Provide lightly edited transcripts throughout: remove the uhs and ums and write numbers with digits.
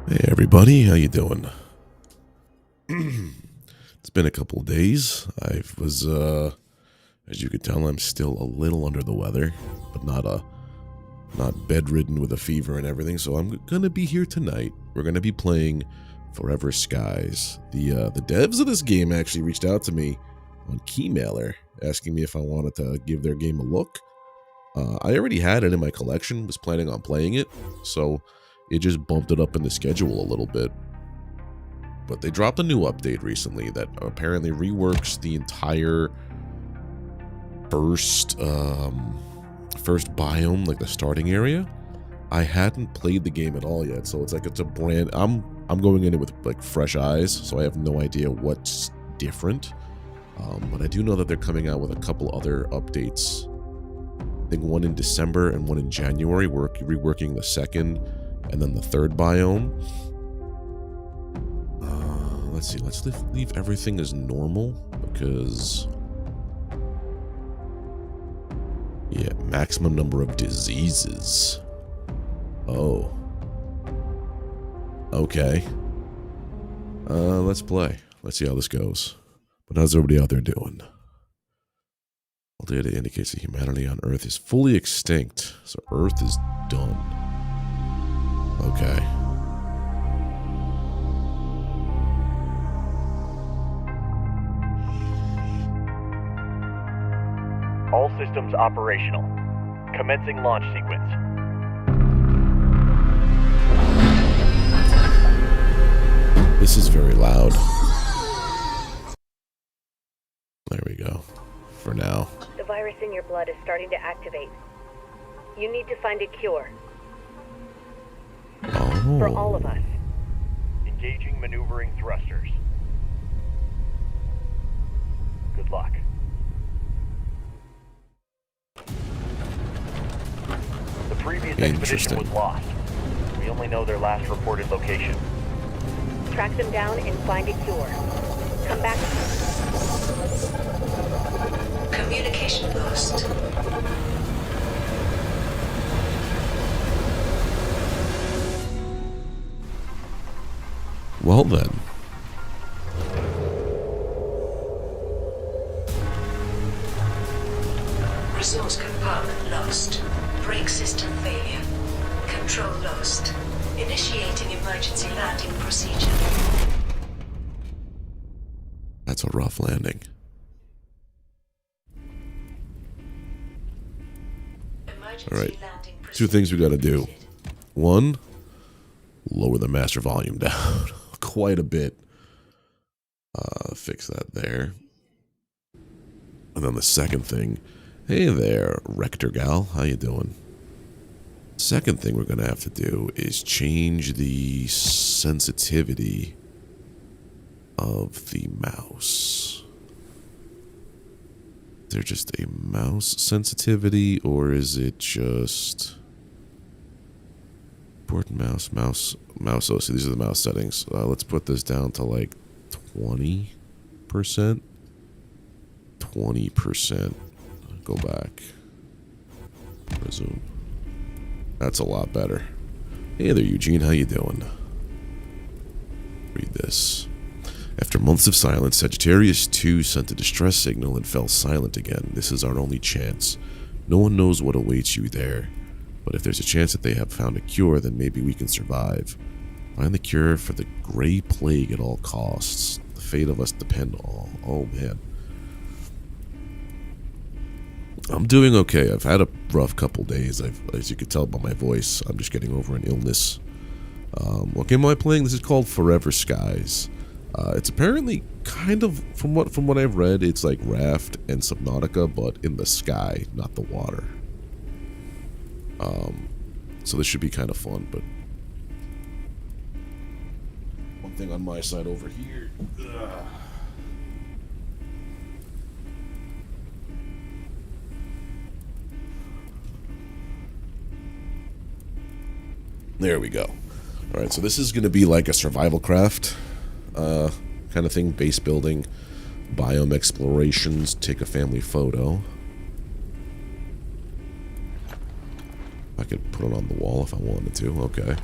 Hey everybody, how you doing? It's been a couple of days. I was, as you can tell, I'm still a little under the weather, but not bedridden with a fever and everything. So I'm gonna be here tonight. We're gonna be playing Forever Skies. The devs of this game actually reached out to me on Keymailer, asking me if I wanted to give their game a look. I already had it in my collection, was planning on playing it, so it just bumped it up in the schedule a little bit. But they dropped a new update recently that apparently reworks the entire first biome, like the starting area. I hadn't played the game at all yet, so it's a brand. I'm going in it with like fresh eyes, so I have no idea what's different. But I do know that they're coming out with a couple other updates. I think one in December and one in January. We're reworking the second and then the third biome. Let's see, let's leave everything as normal, because yeah, maximum number of diseases. Oh, okay. Let's play. Let's see how this goes. But how's everybody out there doing? All data indicates that humanity on Earth is fully extinct, so Earth is done. Okay. All systems operational. Commencing launch sequence. This is very loud. There we go. For now. The virus in your blood is starting to activate. You need to find a cure. Oh. For all of us. Engaging maneuvering thrusters. Good luck. The previous expedition was lost. We only know their last reported location. Track them down and find a cure. Come back. Communication lost. Well then. Resource compartment lost. Brake system failure. Control lost. Initiating emergency landing procedure. That's a rough landing. All right, two things we gotta do. One, lower the master volume down quite a bit. Fix that there. And then the second thing, hey there, Rector Gal, how you doing? Second thing we're gonna have to do is change the sensitivity of the mouse. Is there just a mouse sensitivity, or is it just important mouse? Oh, see, these are the mouse settings. Let's put this down to like 20%. 20%. Go back. Resume. That's a lot better. Hey there, Eugene. How you doing? Read this. After months of silence, Sagittarius 2 sent a distress signal and fell silent again. This is our only chance. No one knows what awaits you there. But if there's a chance that they have found a cure, then maybe we can survive. Find the cure for the Gray Plague at all costs. The fate of us depend on... Oh, man. I'm doing okay. I've had a rough couple days. As you can tell by my voice, I'm just getting over an illness. What game am I playing? This is called Forever Skies. It's apparently kind of, from what I've read, it's like Raft and Subnautica, but in the sky, not the water. So this should be kind of fun, but one thing on my side over here. There we go. Alright, so this is going to be like a survival craft kind of thing, base building, biome explorations, take a family photo. I could put it on the wall if I wanted to, okay.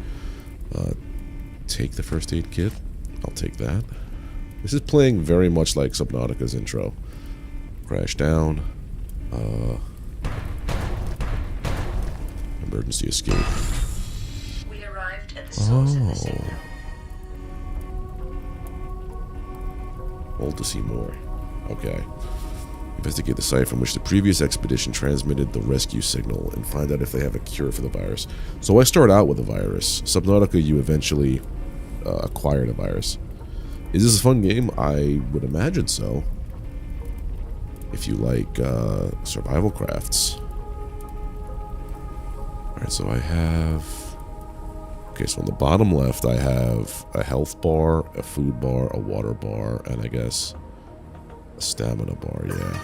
take the first aid kit. I'll take that. This is playing very much like Subnautica's intro. Crash down. Emergency escape. We arrived at the source of the signal. Hold to see more. Okay. Investigate the site from which the previous expedition transmitted the rescue signal and find out if they have a cure for the virus. So I start out with a virus. Subnautica, you eventually acquired a virus. Is this a fun game? I would imagine so. If you like survival crafts. Alright, so I have... Okay, so on the bottom left I have a health bar, a food bar, a water bar, and I guess a stamina bar, yeah.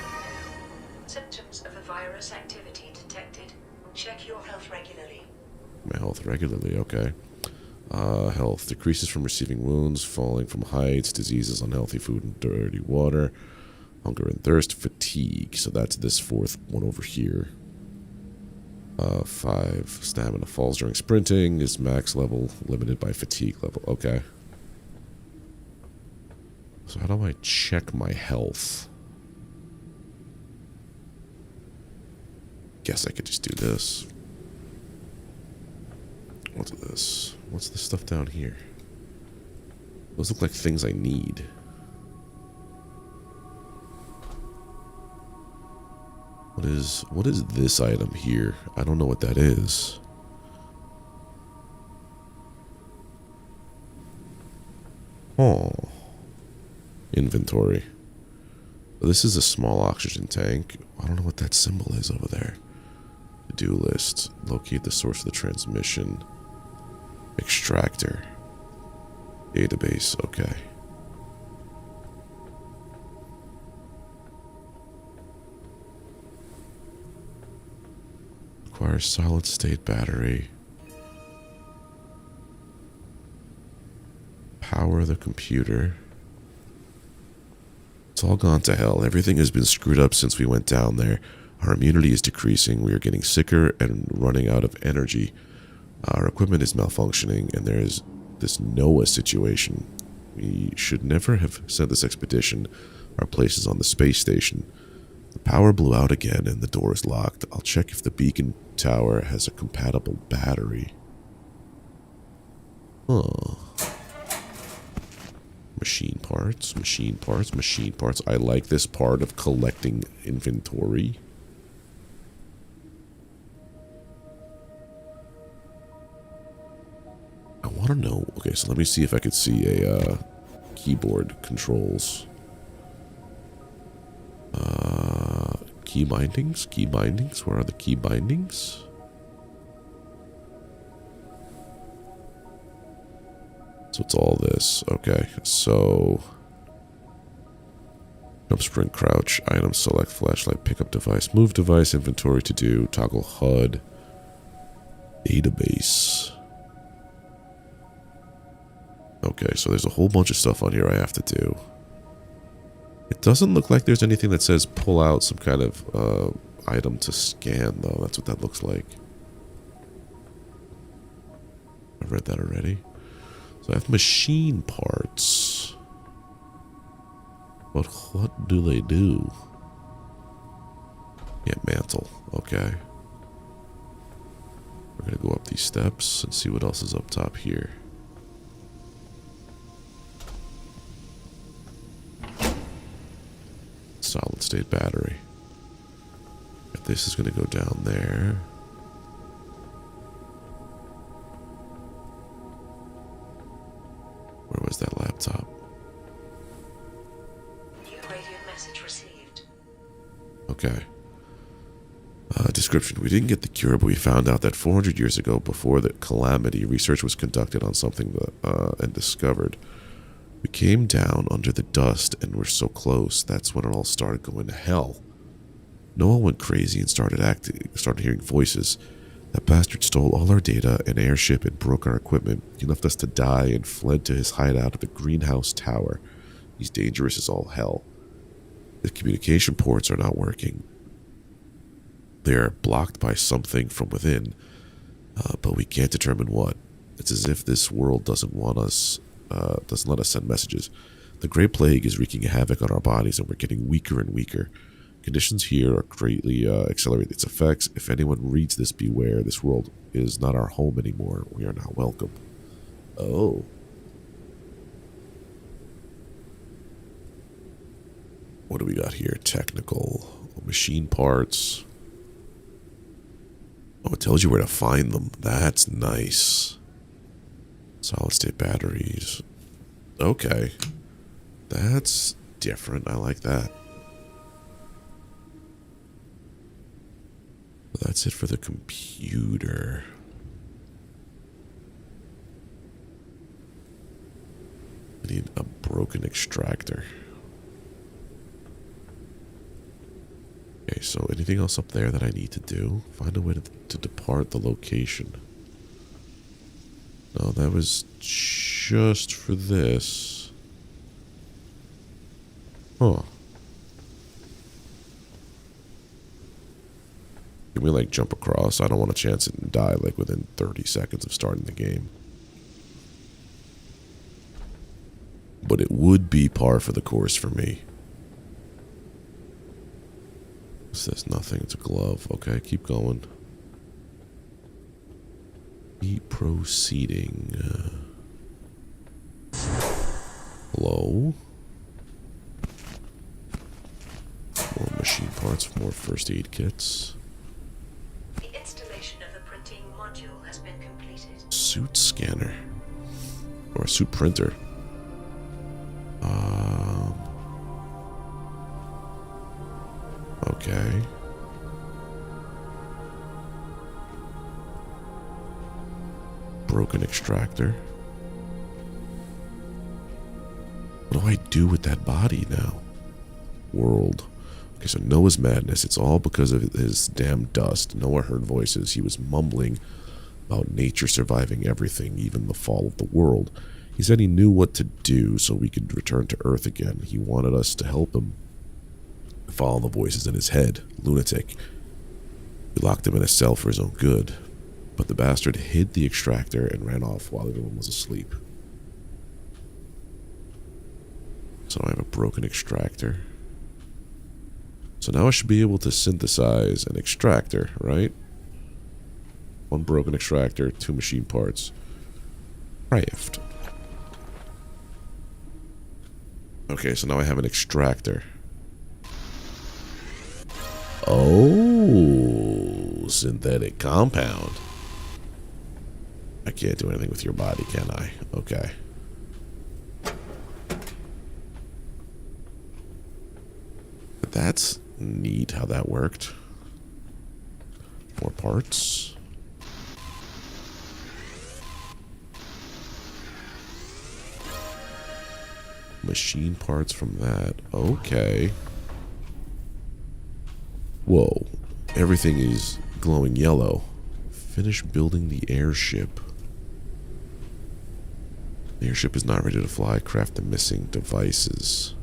Symptoms of a virus activity detected. Check your health regularly. My health regularly, okay. Health decreases from receiving wounds, falling from heights, diseases, unhealthy food, and dirty water. Hunger and thirst, fatigue. So that's this fourth one over here. 5 stamina falls during sprinting. Is max level limited by fatigue level? Okay. So how do I check my health? Guess I could just do this. What's this? What's this stuff down here? Those look like things I need. What is this item here? I don't know what that is. Oh. Inventory. This is a small oxygen tank. I don't know what that symbol is over there. To-do list. Locate the source of the transmission. Extractor. Database. Okay. Requires solid state battery. Power the computer. It's all gone to hell. Everything has been screwed up since we went down there. Our immunity is decreasing. We are getting sicker and running out of energy. Our equipment is malfunctioning, and there is this NOAA situation. We should never have sent this expedition. Our place is on the space station. The power blew out again, and the door is locked. I'll check if the beacon tower has a compatible battery. Huh. Machine parts, machine parts, machine parts. I like this part of collecting inventory. I want to know. Okay, so let me see if I could see a keyboard controls. Key bindings? Key bindings? Where are the key bindings? So it's all this. Okay, so jump, sprint, crouch, item, select, flashlight, pickup device, move device, inventory to do, toggle HUD, database. Okay, so there's a whole bunch of stuff on here I have to do. It doesn't look like there's anything that says pull out some kind of item to scan, though. That's what that looks like. I've read that already. So I have machine parts. But what do they do? Yeah, mantle. Okay. We're going to go up these steps and see what else is up top here. Solid state battery. If this is going to go down there. Where was that laptop? New radio message received. Okay. Description. We didn't get the cure, but we found out that 400 years ago, before the calamity, research was conducted on something and discovered. We came down under the dust and were so close. That's when it all started going to hell. Noah went crazy and started hearing voices. That bastard stole all our data, an airship, and broke our equipment. He left us to die and fled to his hideout at the greenhouse tower. He's dangerous as all hell. The communication ports are not working. They are blocked by something from within, but we can't determine what. It's as if this world doesn't let us send messages. The Great Plague is wreaking havoc on our bodies, and we're getting weaker and weaker. Conditions here are greatly accelerating its effects. If anyone reads this, beware. This world is not our home anymore. We are not welcome. Oh. What do we got here? Technical. Machine parts. Oh, it tells you where to find them. That's nice. Solid state batteries. Okay. That's different. I like that. That's it for the computer. I need a broken extractor. Okay, so anything else up there that I need to do? Find a way to depart the location. No, that was just for this. Huh. Can we, like, jump across? I don't want to chance it and die, like, within 30 seconds of starting the game. But it would be par for the course for me. It says nothing. It's a glove. Okay, keep going. Keep proceeding. Hello? More machine parts, more first aid kits. The installation of the printing module has been completed. Suit scanner. Or a suit printer. Okay. Broken extractor. What do I do with that body now? World. Okay, so Noah's madness. It's all because of his damn dust. Noah heard voices. He was mumbling about nature surviving everything, even the fall of the world. He said he knew what to do so we could return to Earth again. He wanted us to help him follow the voices in his head. Lunatic. We locked him in a cell for his own good. But the bastard hid the extractor and ran off while everyone was asleep. So I have a broken extractor. So now I should be able to synthesize an extractor, right? One broken extractor, 2 machine parts. Craft. Okay, so now I have an extractor. Oh, synthetic compound. I can't do anything with your body, can I? Okay. But that's neat how that worked. More parts. Machine parts from that. Okay. Whoa. Everything is glowing yellow. Finish building the airship. The airship is not ready to fly. Craft the missing devices.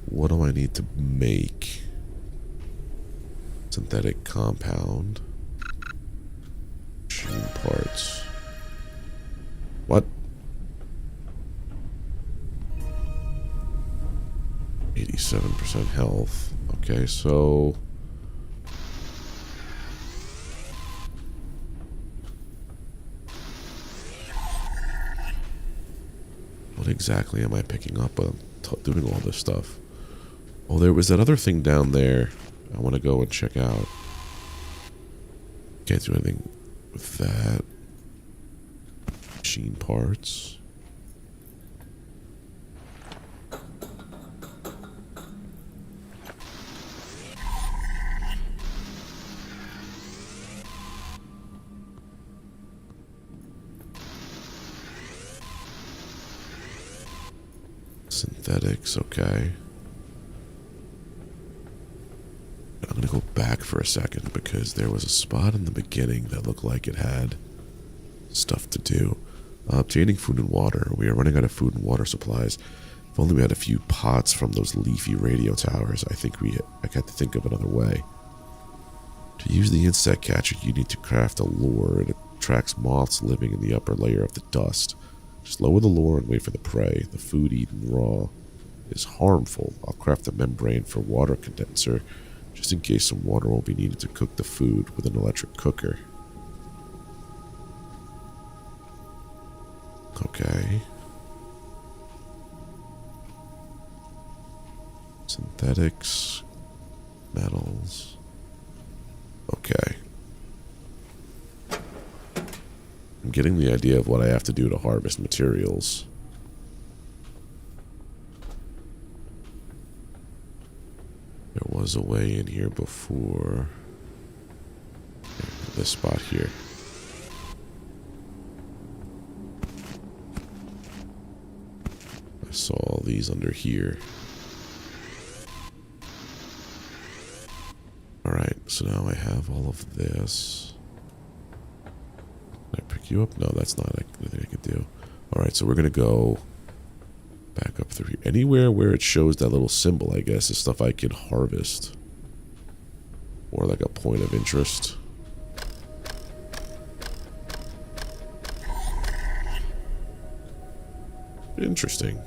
What do I need to make? Synthetic compound. Machine parts. What? 87% health. Okay, so... what exactly am I picking up on doing all this stuff? Oh, there was that other thing down there I want to go and check out. Can't do anything with that. Machine parts. Synthetics, okay. I'm gonna go back for a second because there was a spot in the beginning that looked like it had stuff to do. Obtaining food and water. We are running out of food and water supplies. If only we had a few pots from those leafy radio towers. I got to think of another way. To use the insect catcher, you need to craft a lure. It attracts moths living in the upper layer of the dust. Just lower the lure and wait for the prey. The food eaten raw is harmful. I'll craft a membrane for water condenser, just in case some water will be needed to cook the food with an electric cooker. Okay. Synthetics, metals. Okay. I'm getting the idea of what I have to do to harvest materials. There was a way in here before. This spot here. I saw all these under here. Alright, so now I have all of this. Can I pick you up? No, that's not anything I can do. Alright, so we're going to go back up through here. Anywhere where it shows that little symbol, I guess, is stuff I can harvest. Or like a point of interest. Interesting.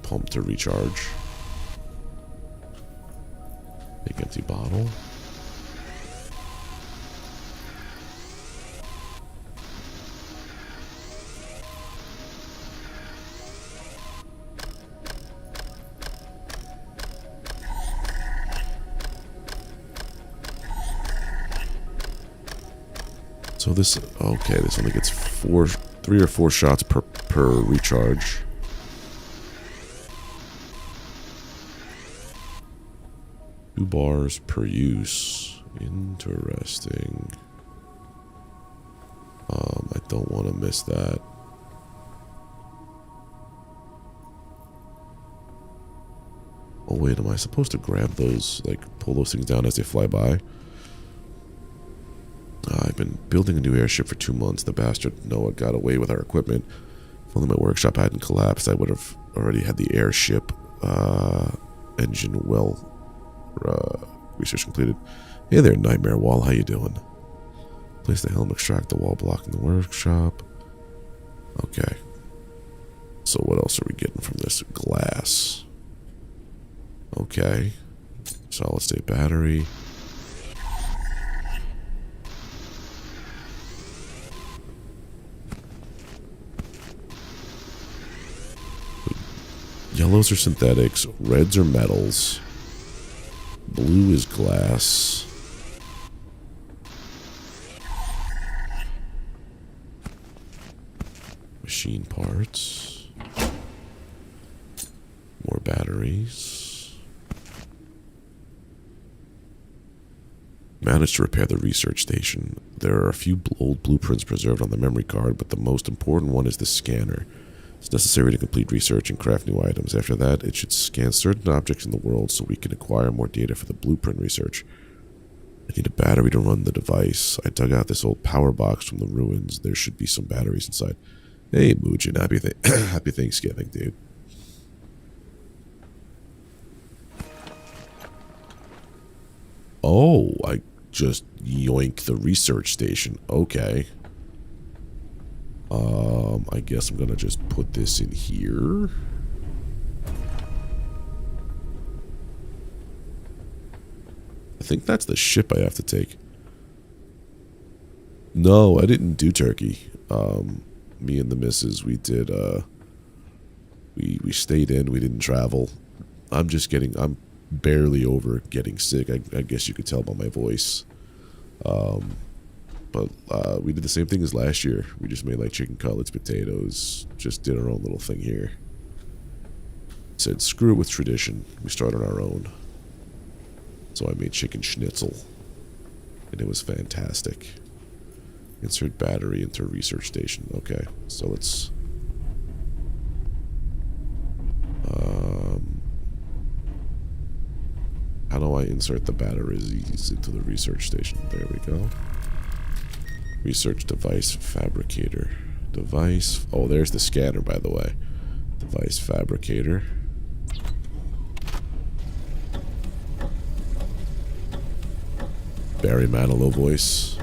Pump to recharge. Big empty bottle. So this, okay, this only gets 3 or 4 shots per recharge. Bars per use. Interesting. I don't want to miss that. Oh wait, am I supposed to grab those, like pull those things down as they fly by? I've been building a new airship for 2 months. The bastard Noah got away with our equipment. If only my workshop hadn't collapsed, I would have already had the airship engine well research completed. Hey there, Nightmare Wall. How you doing? Place the helm, extract the wall blocking the workshop. Okay. So what else are we getting from this? Glass. Okay. Solid state battery. Yellows are synthetics. Reds are metals. Blue is glass. Machine parts. More batteries. Managed to repair the research station. There are a few old blueprints preserved on the memory card, but the most important one is the scanner. It's necessary to complete research and craft new items. After that, it should scan certain objects in the world so we can acquire more data for the blueprint research. I need a battery to run the device. I dug out this old power box from the ruins. There should be some batteries inside. Hey, Muujin, happy Thanksgiving, dude. Oh, I just yoink the research station. Okay. I guess I'm gonna just put this in here. I think that's the ship I have to take. No, I didn't do Turkey. Me and the missus, we did, we stayed in, we didn't travel. I'm barely over getting sick. I guess you could tell by my voice. But we did the same thing as last year. We just made like chicken cutlets, potatoes, just did our own little thing here. Said screw it with tradition. We started our own. So I made chicken schnitzel. And it was fantastic. Insert battery into research station. Okay, so let's... how do I insert the batteries into the research station? There we go. Research device fabricator. Device... Oh, there's the scanner, by the way. Device fabricator. Barry Manilow voice.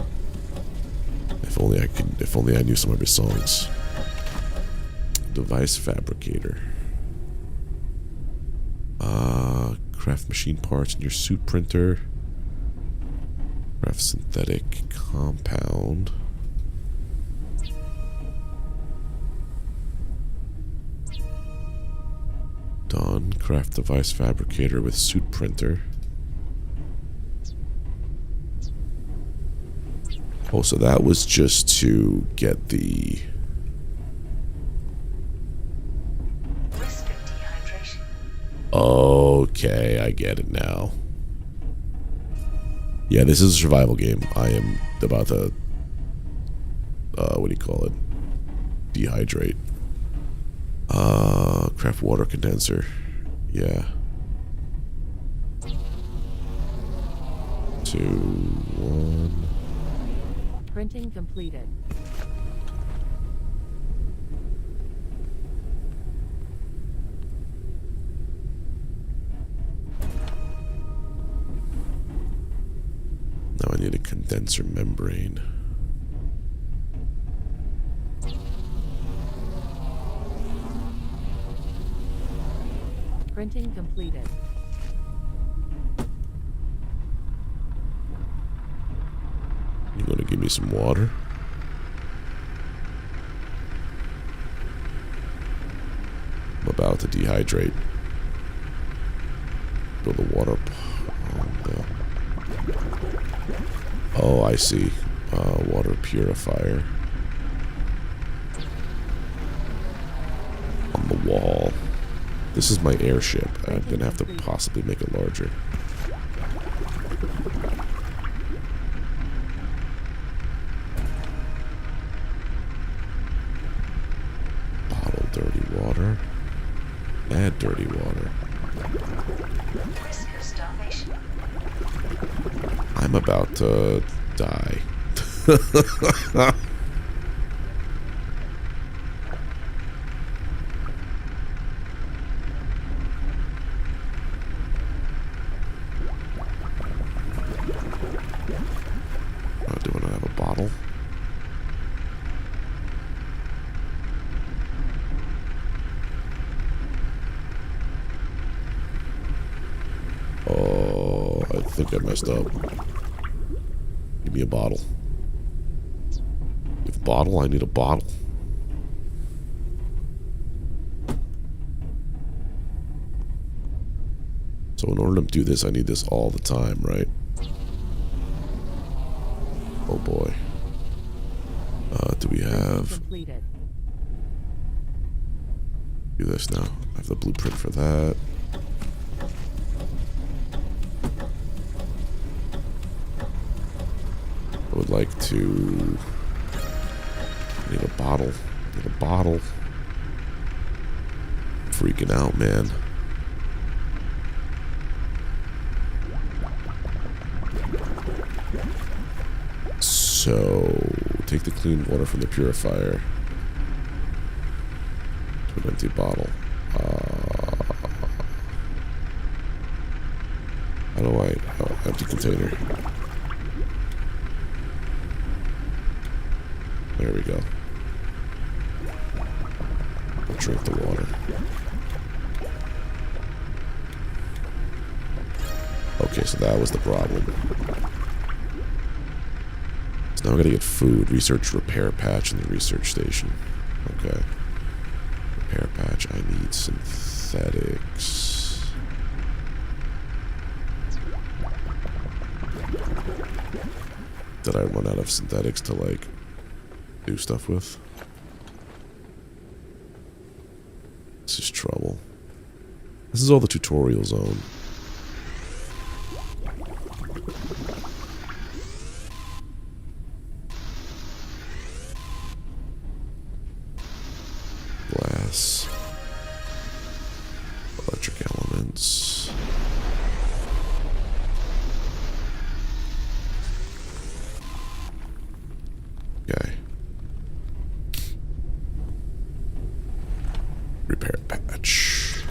If only I knew some of his songs. Device fabricator. Craft machine parts in your suit printer. Craft synthetic compound. Done. Craft device fabricator with suit printer. Oh, so that was just to get the... Risk of dehydration. Okay, I get it now. Yeah, this is a survival game. I am about to... what do you call it? Dehydrate. Craft water condenser. Yeah. 2, 1... Printing completed. Now I need a condenser membrane. Printing completed. You gonna give me some water? I'm about to dehydrate. Fill the water. Oh, I see. Water purifier. On the wall. This is my airship. I'm gonna have to possibly make it larger. Bottle dirty water. Add dirty water. Risk of starvation. I'm about to die. Do I not have a bottle? Oh, I think I messed up. Give me a bottle. With bottle, I need a bottle. So in order to do this, I need this all the time, right? Oh boy. Do we have... Completed. Do this now. I have the blueprint for that. I would like to... I need a bottle. I need a bottle. I'm freaking out, man. So, take the clean water from the purifier to an empty bottle. How do I... Oh, empty container. There we go. I'll drink the water. Okay, so that was the problem. So now I gotta get food. Research repair patch in the research station. Okay. Repair patch. I need synthetics. Did I run out of synthetics to, like, do stuff with? This is trouble. This is all the tutorial zone. Glass. Electric elements. Okay. Repair patch.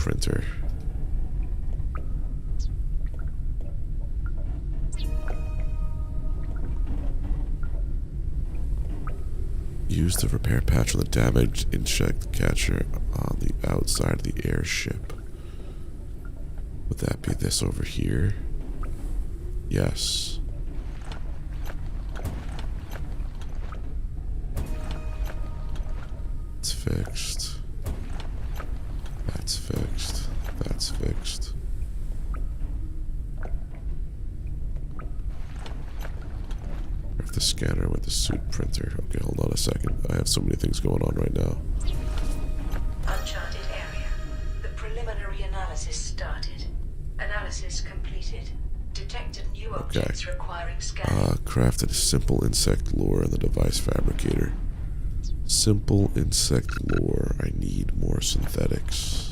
printer. Used to repair patch on the damaged insect catcher on the outside of the airship. Would that be this over here? Yes. It's fixed. That's fixed. That's fixed. The scanner with the suit printer. Okay, hold on a second. I have so many things going on right now. Uncharted area. The preliminary analysis started. Analysis completed. Detected new objects requiring scanning. Crafted a simple insect lure in the device fabricator. Simple insect lure. I need more synthetics.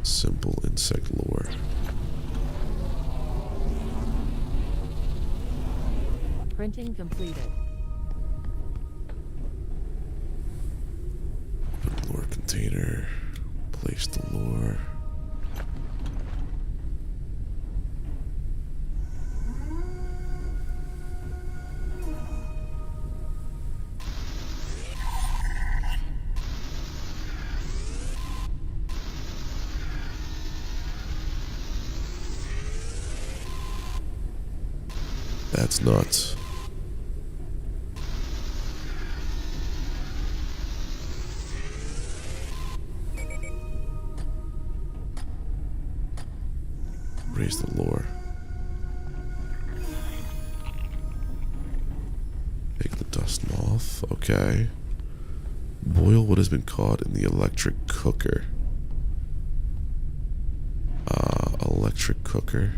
Simple insect lure. Printing completed. Open lure container. Place the lure. That's nuts. Raise the lure. Take the dust moth. Okay. Boil what has been caught in the electric cooker. Electric cooker.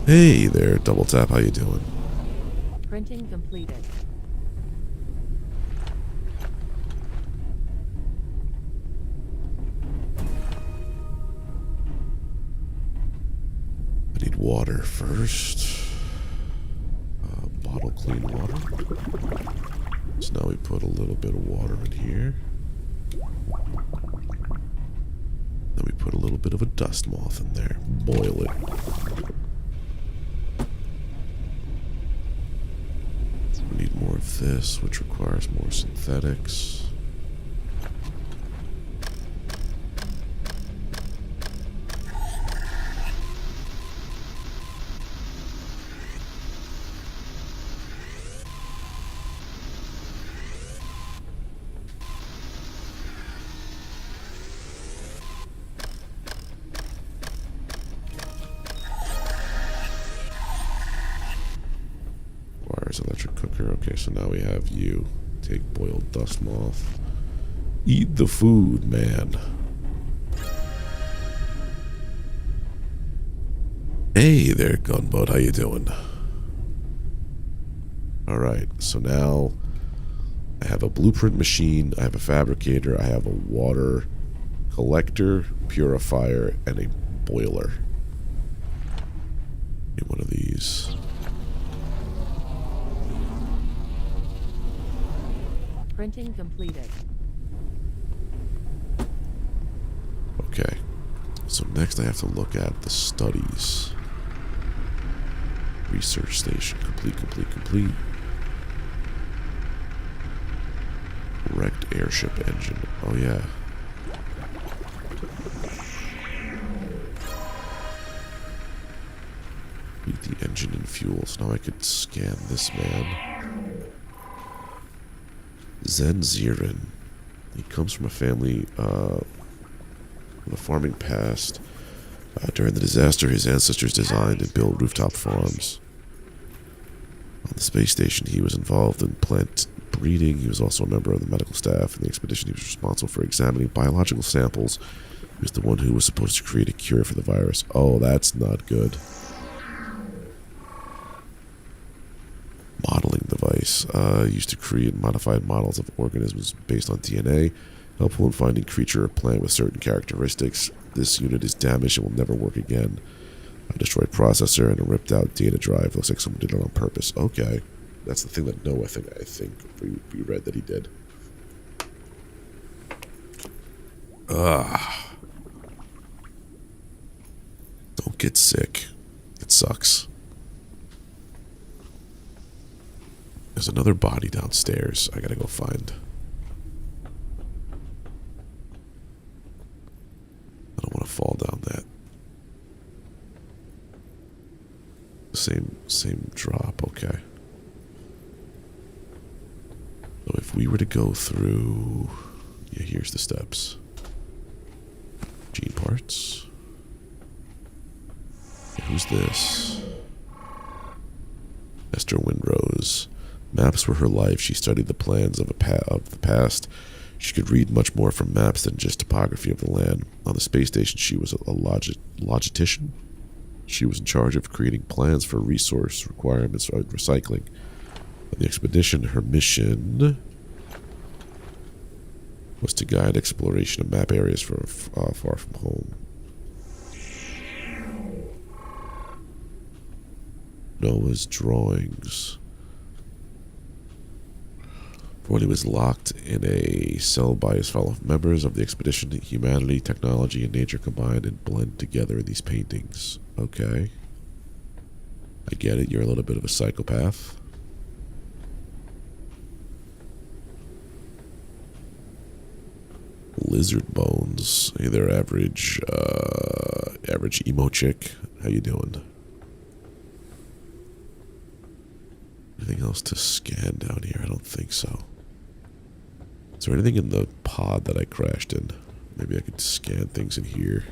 Hey there, Double Tap, how you doing? Printing completed. I need water first. Bottle clean water. So now we put a little bit of water in here. Then we put a little bit of a dust moth in there. Boil it. We need more of this, which requires more synthetics. Electric cooker. Okay, so now we have you. Take boiled dust moth. Eat the food, man. Hey there, Gunboat. How you doing? Alright, so now I have a blueprint machine, I have a fabricator, I have a water collector, purifier, and a boiler. Need one of these. Printing completed. Okay, so next I have to look at the studies. Research station, complete. Wrecked airship engine, oh yeah. Beat the engine and fuel, so now I could scan this man. Zenzirin. He comes from a family with a farming past. During the disaster, his ancestors designed and built rooftop farms. On the space station, he was involved in plant breeding. He was also a member of the medical staff in the expedition. He was responsible for examining biological samples. He was the one who was supposed to create a cure for the virus. Oh, that's not good. Modeling device. Used to create modified models of organisms based on DNA Helpful in finding creature or plant with certain characteristics. This unit is damaged and will never work again. A destroyed processor and a ripped out data drive. Looks like someone did it on purpose. Okay. That's the thing that Noah, I think we read that he did. Don't get sick. It sucks. There's another body downstairs I gotta go find. I don't want to fall down that. Same drop, okay. So if we were to go through... Yeah, here's the steps. Gene parts. Who's this? Esther Windrose. Maps were her life. She studied the plans of the past. She could read much more from maps than just topography of the land. On the space station, she was a logistician. She was in charge of creating plans for resource requirements for recycling. On the expedition, her mission was to guide exploration of map areas far from home. Noah's drawings. When he was locked in a cell by his fellow members of the expedition, humanity, technology, and nature combined and blend together in these paintings. Okay. I get it, you're a little bit of a psychopath. Lizard bones. Hey there, average emo chick. How you doing? Anything else to scan down here? I don't think so. Is there anything in the pod that I crashed in? Maybe I could scan things in here.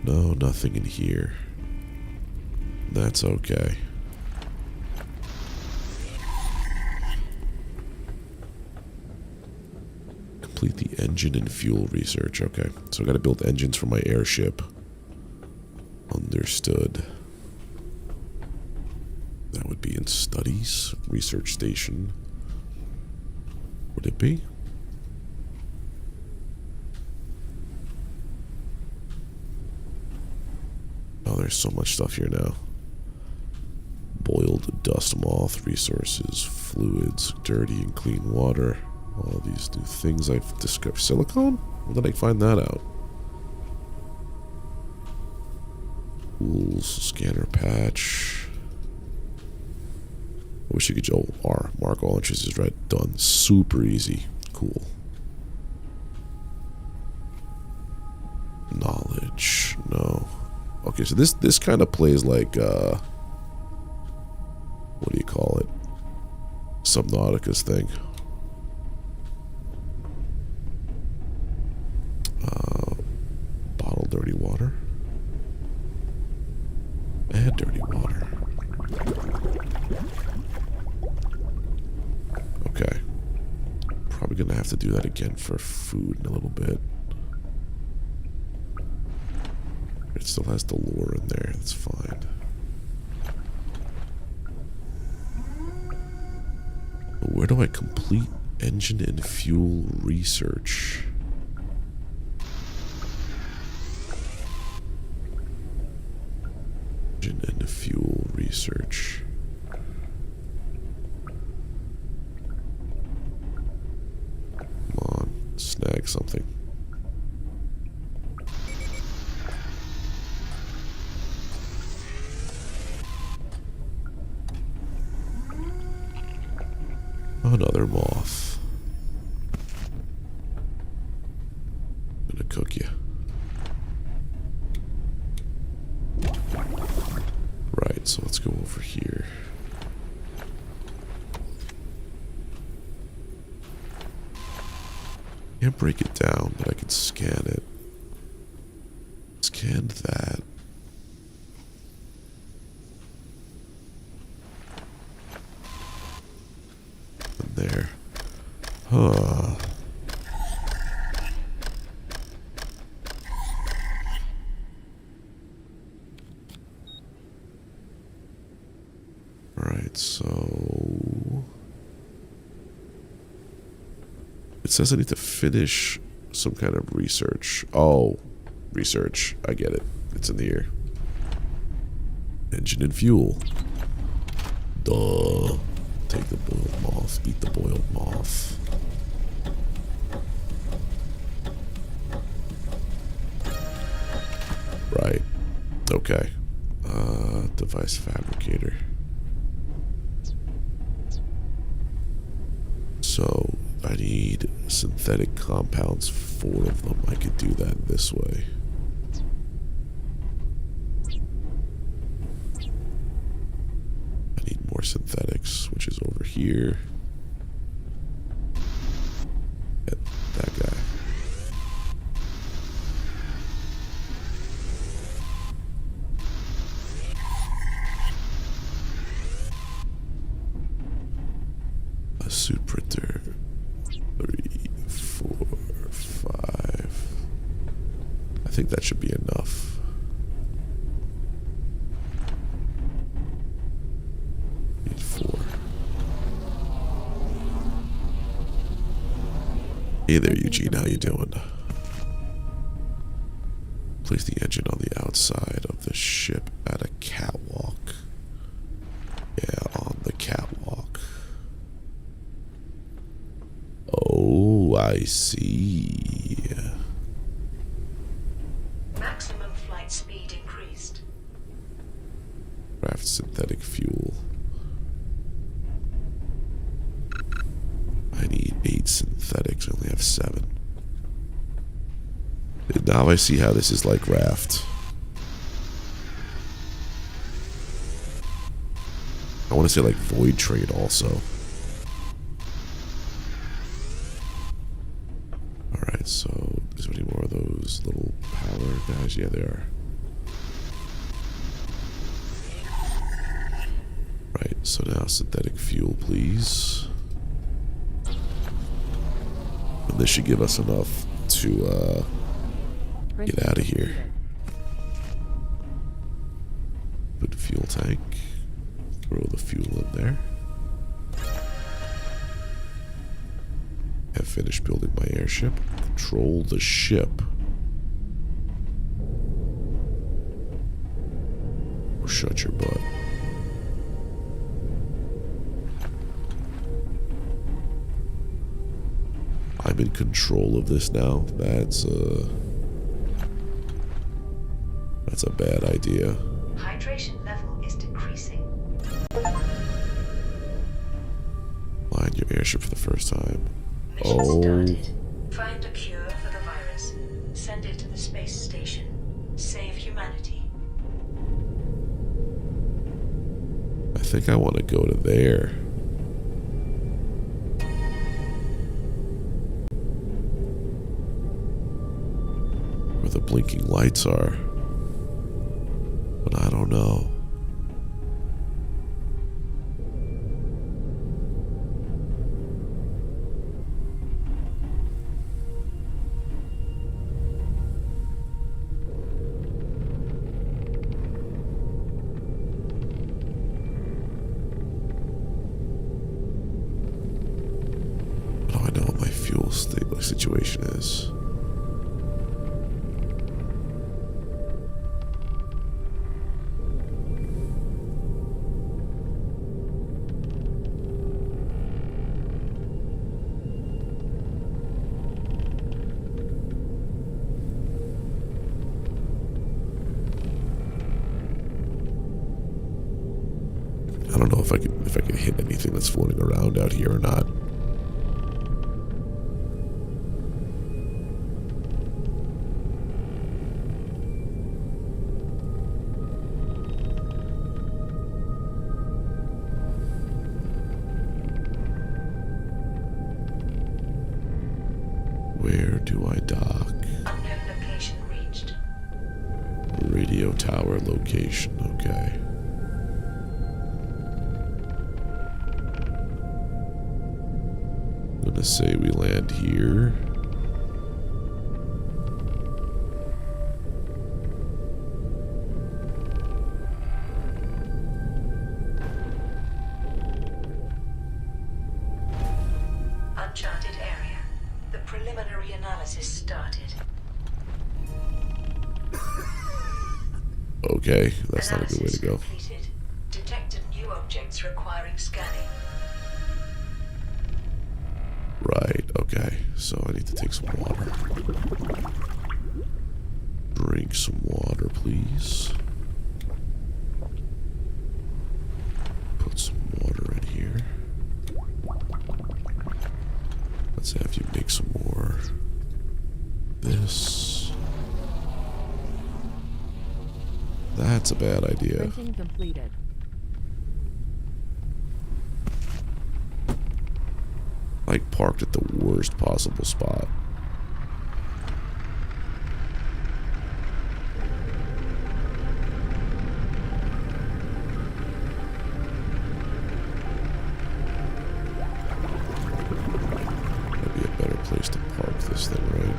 No, nothing in here. That's okay. Complete the engine and fuel research. Okay, so I gotta build engines for my airship. Understood. That would be in studies, research station. Would it be? Oh, there's so much stuff here now. Boiled dust moth, resources, fluids, dirty and clean water. All these new things I've discovered. Silicone? When did I find that out? Tools, scanner patch. I wish you could just mark all entries as read. Done. Super easy. Cool. Knowledge. No. Okay, so this kind of plays like what do you call it? Subnautica's thing. Bottle dirty water. Add dirty water. Okay. Probably gonna have to do that again for food in a little bit. It still has the lure in there. That's fine. But where do I complete engine and fuel research? Engine and fuel research. Come on, snag something. Another moth. I'm gonna cook you. Right, so let's go over here. Can't break it down, but I can scan it. Scanned that. And there. Huh. Alright, so It says I need to finish some kind of research. Oh, research. I get it. It's in the air. Engine and fuel. Duh. Take the boiled moth. Beat the boiled moth. Right. Okay. Device fabricator. So, I need synthetic compounds, 4 of them. I could do that this way. I need more synthetics, which is over here. That guy. A suit printer. 3, 4, 5. I think that should be enough. Need 4. Hey there, Eugene. How you doing? Place the engine on the outside of the ship at a catwalk. Yeah, on the catwalk. Oh, I see. Maximum flight speed increased. Craft synthetic fuel. I need 8 synthetics. I only have 7. Now I see how this is like raft. I want to say like void trade also. Alright, so is there any more of those little power guys? Yeah, there are. Right, so now synthetic fuel, please. And this should give us enough to get out of here. Put the fuel tank. Throw the fuel in there. Have finished building my airship. Control the ship. Or shut your butt. I'm in control of this now. That's a bad idea. Hydration level is decreasing. Flying your airship for the first time. Mission Oh. started. Find a cure for the virus. Send it to the space station. Save humanity. I think I want to go to there. Where the blinking lights are. But I don't know. But I know what my fuel situation is. I don't know if I can hit anything that's floating around out here or not. Where do I dock? Unknown location reached. Radio tower location, okay. I'm gonna say we land here. Uncharted area. started. Okay, that's not a good way to Analysis go. completed. Detected new objects requiring scanning. Right, okay. So I need to take some water. Drink some water, please. Put some water in here. Let's have you make some more. This. That's a bad idea. Printing completed. Like parked at the worst possible spot. That'd be a better place to park this thing, right?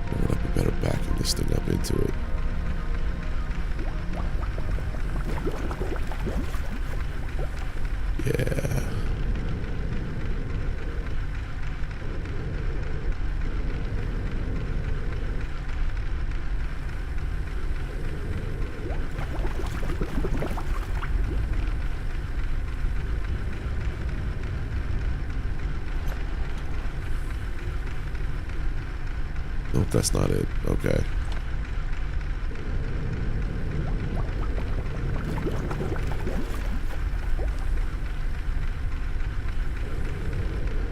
Or would I be better backing this thing up into it? Yeah. Nope, that's not it. Okay.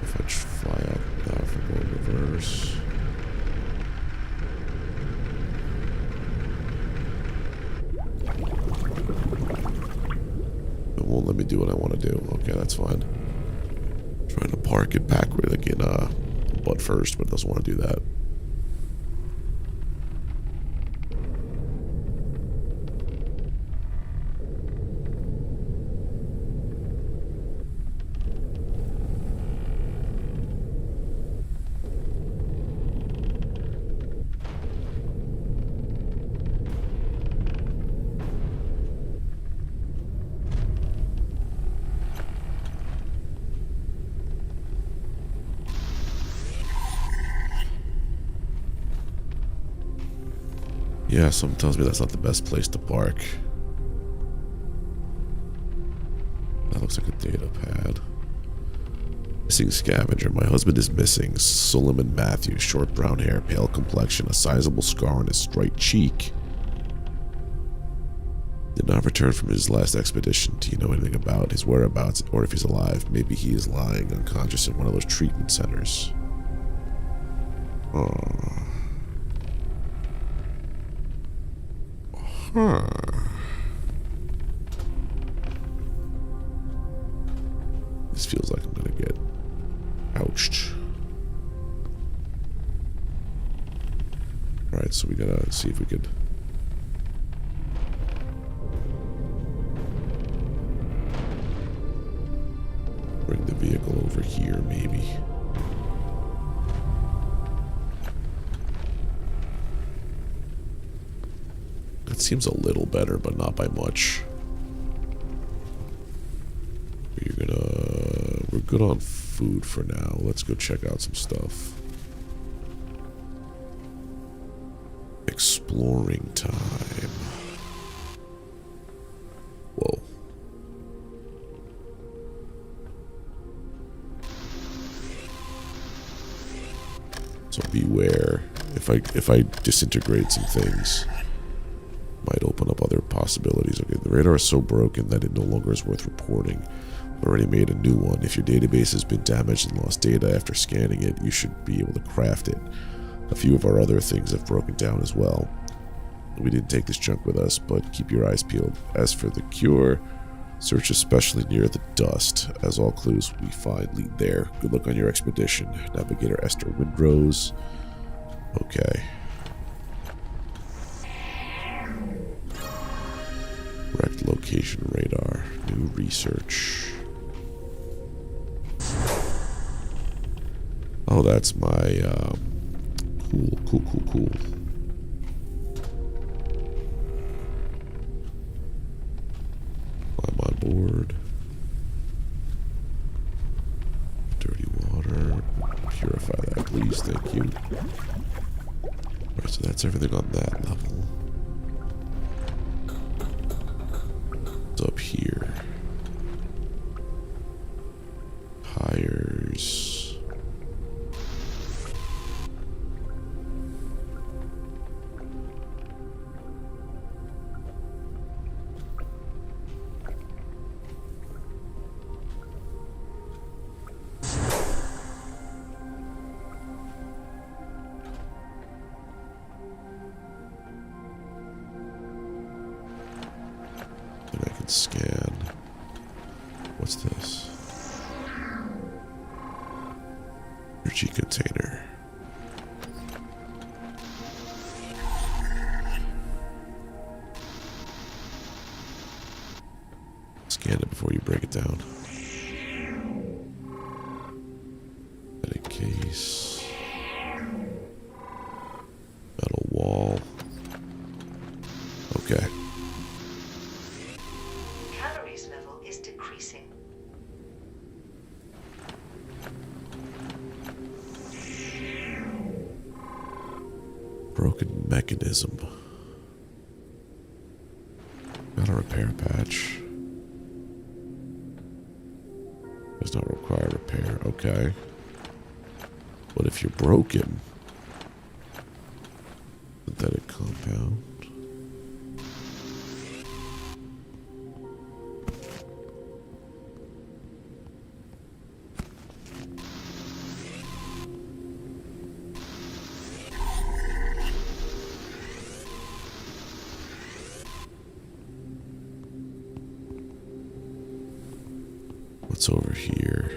If I fly out now if I go in reverse. It won't let me do what I want to do. Okay, that's fine. Trying to park it backward like in butt first, but it doesn't want to do that. Yeah, something tells me that's not the best place to park. That looks like a data pad. Missing scavenger. My husband is missing. Suleiman Matthews. Short brown hair, pale complexion, a sizable scar on his right cheek. Did not return from his last expedition. Do you know anything about his whereabouts or if he's alive? Maybe he is lying unconscious in one of those treatment centers. Huh. This feels like I'm gonna get ouched. Alright, so we gotta see if we could bring the vehicle over here, maybe. That seems a little better, but not by much. We're good on food for now. Let's go check out some stuff. Exploring time. Whoa. So beware. If I disintegrate some things, might open up other possibilities. Okay, the radar is so broken that it no longer is worth reporting. I've already made a new one. If your database has been damaged and lost data after scanning it, you should be able to craft it. A few of our other things have broken down as well. We didn't take this junk with us, but keep your eyes peeled. As for the cure, search especially near the dust, as all clues we find lead there. Good luck on your expedition. Navigator Esther Windrose. Okay. Wrecked location radar. New research. Oh, that's my, cool. I'm on board. please. Thank you. Alright, so that's everything on that level. What's up here? Tires. And I can scan. What's this? Energy container. Scan it before you break it down. And in case. Metal wall. Okay. Calories level is decreasing. Broken mechanism. Got a repair patch. Does not require repair. Okay. What if you're broken? Synthetic compound. What's over here?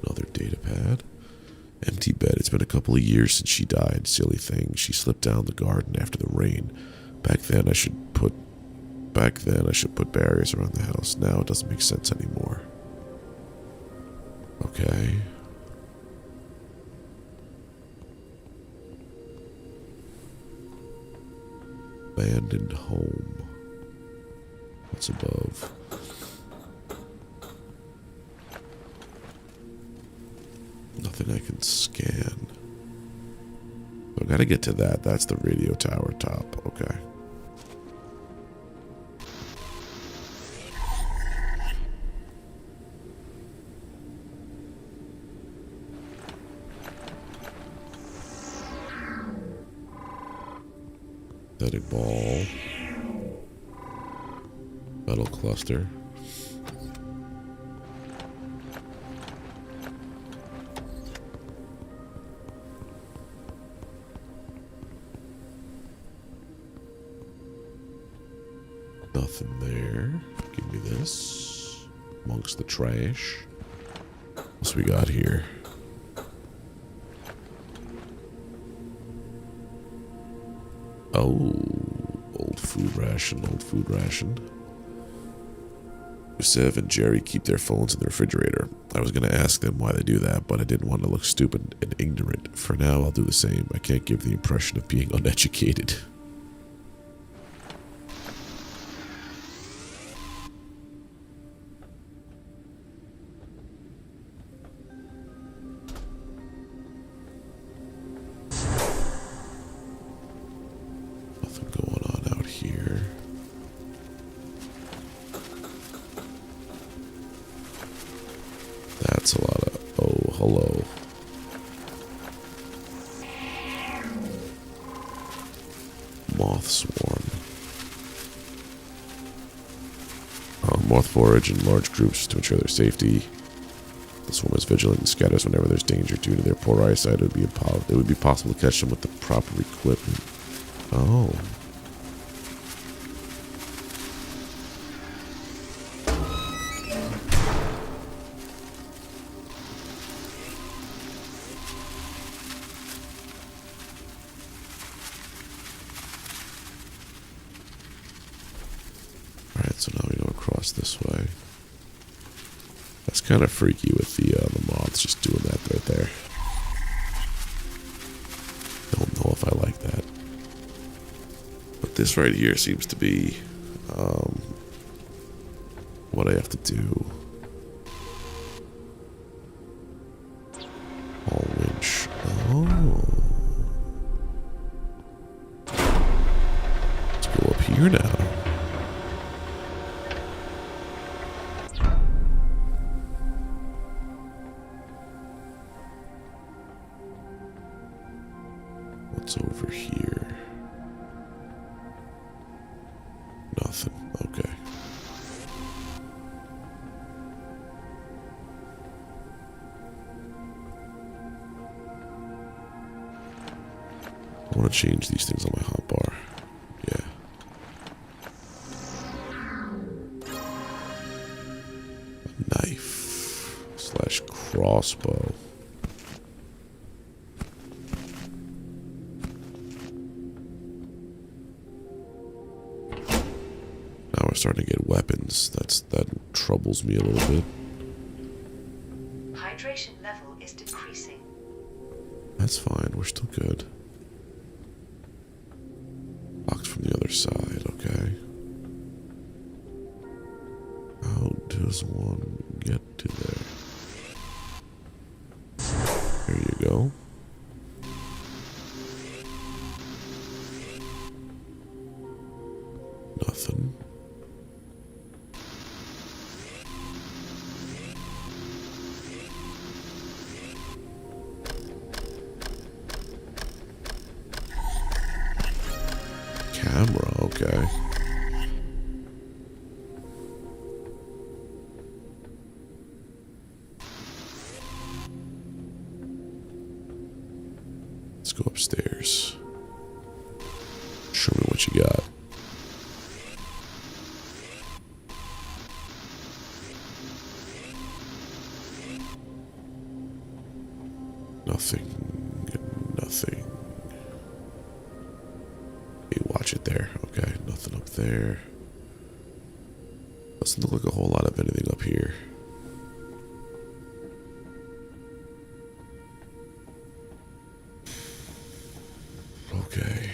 Another data pad. Empty bed. It's been a couple of years since she died. Silly thing. She slipped down the garden after the rain. Back then I should put barriers around the house. Now it doesn't make sense anymore. Okay. Abandoned home. What's above? Nothing I can scan. So I gotta get to that. That's the radio tower top. Okay. Synthetic ball. Metal cluster. Nothing there. Give me this. Amongst the trash. What's we got here? Oh, old food ration, old food ration. Sev and Jerry keep their phones in the refrigerator. I was going to ask them why they do that, but I didn't want to look stupid and ignorant. For now, I'll do the same. I can't give the impression of being uneducated. Nothing going on out here. That's a lot of... Oh, hello. Moth swarm. Moth forage in large groups to ensure their safety. The swarm is vigilant and scatters whenever there's danger. Due to their poor eyesight, it would be possible to catch them with the proper equipment. Oh. Alright, so now we go across this way. That's kind of freaky with the moths just doing that right there. Don't know if I like that. But this right here seems to be what I have to do. All winch. Oh. Let's go up here now. What's over here? Nothing. Okay. I want to change these things on my hotbar. Yeah. A knife / crossbow. Now we're starting to get weapons. That troubles me a little bit. Hydration level is decreasing. That's fine. We're still good. Locked from the other side. Okay. How does one get to there? There you go. Nothing. Camera, okay. Let's go upstairs. Show me what you got. Nothing. Nothing. Hey, watch it there. Okay, nothing up there. Doesn't look like a whole lot of anything up here. Okay.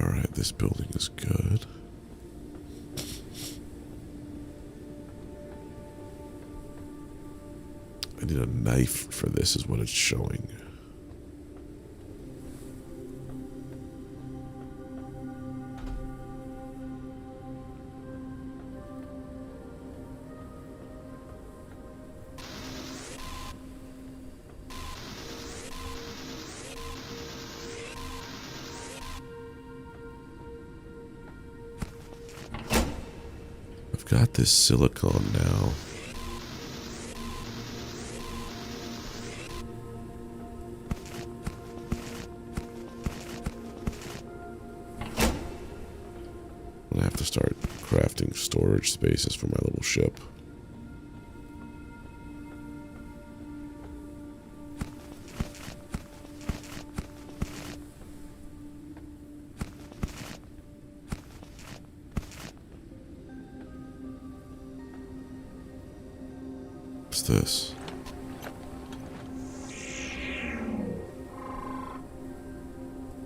Alright, this building is good. I need a knife for this, is what it's showing. I've got this silicone now. I have to start crafting storage spaces for my little ship. What's this?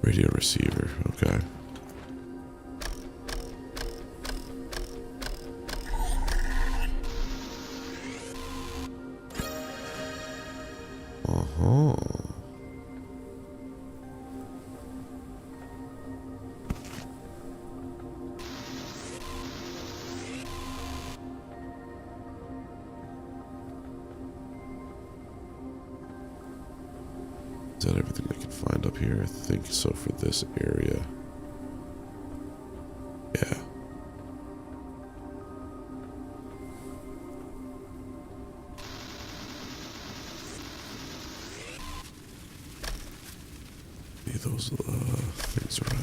Radio receiver, okay. Uh-huh. Is that everything I can find up here? I think so for this area. Yeah. Need those things around.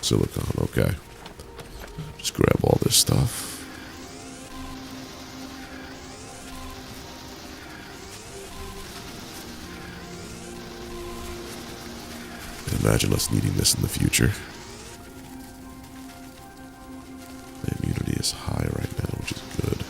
Silicon, okay. Just grab all this stuff. Imagine us needing this in the future. My immunity is high right now, which is good.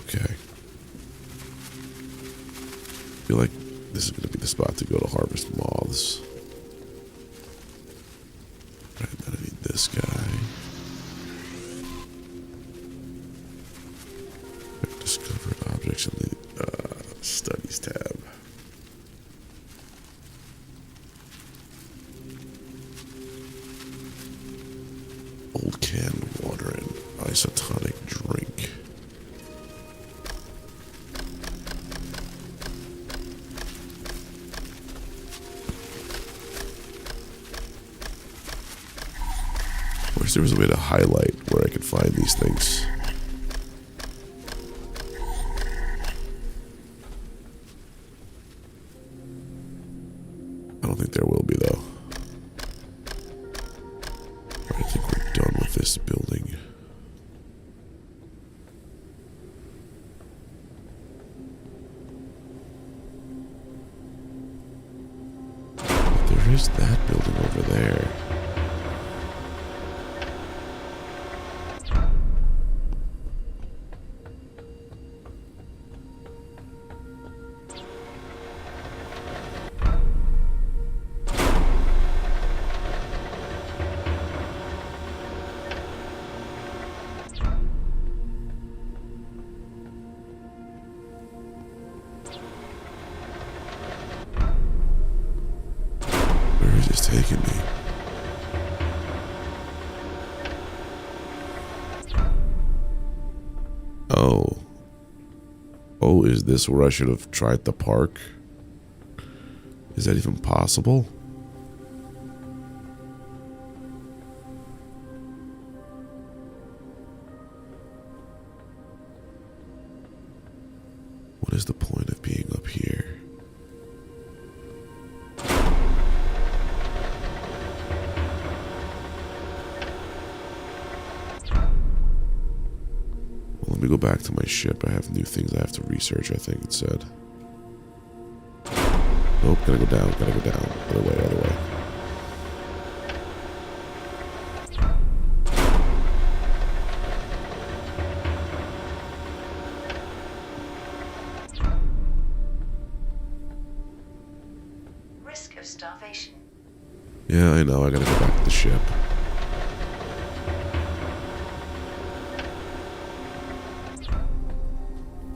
Okay. I feel like this is going to be the spot to go to harvest moths. Right, then I need this guy. Discovered objects in the studies tab. Old canned water and isotonic drink. I wish there was a way to highlight where I could find these things. I don't think there will be, though. I think we're done with this building. There is that building over there. Where is this taking me? Oh. Oh, is this where I should have tried the park? Is that even possible? What is the point of being up here? Well, let me go back to my ship. I have new things I have to research, I think it said. Nope, gotta go down, gotta go down. Other way, other way. Risk of starvation. Yeah, I know, I gotta go back to the ship.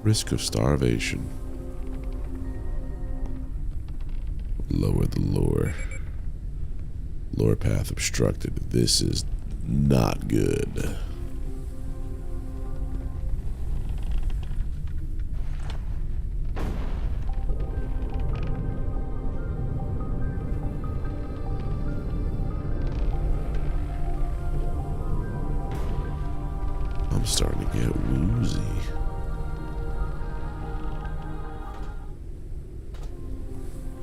Risk of starvation. Lower the lure. Lure path obstructed. This is not good. I'm starting to get woozy.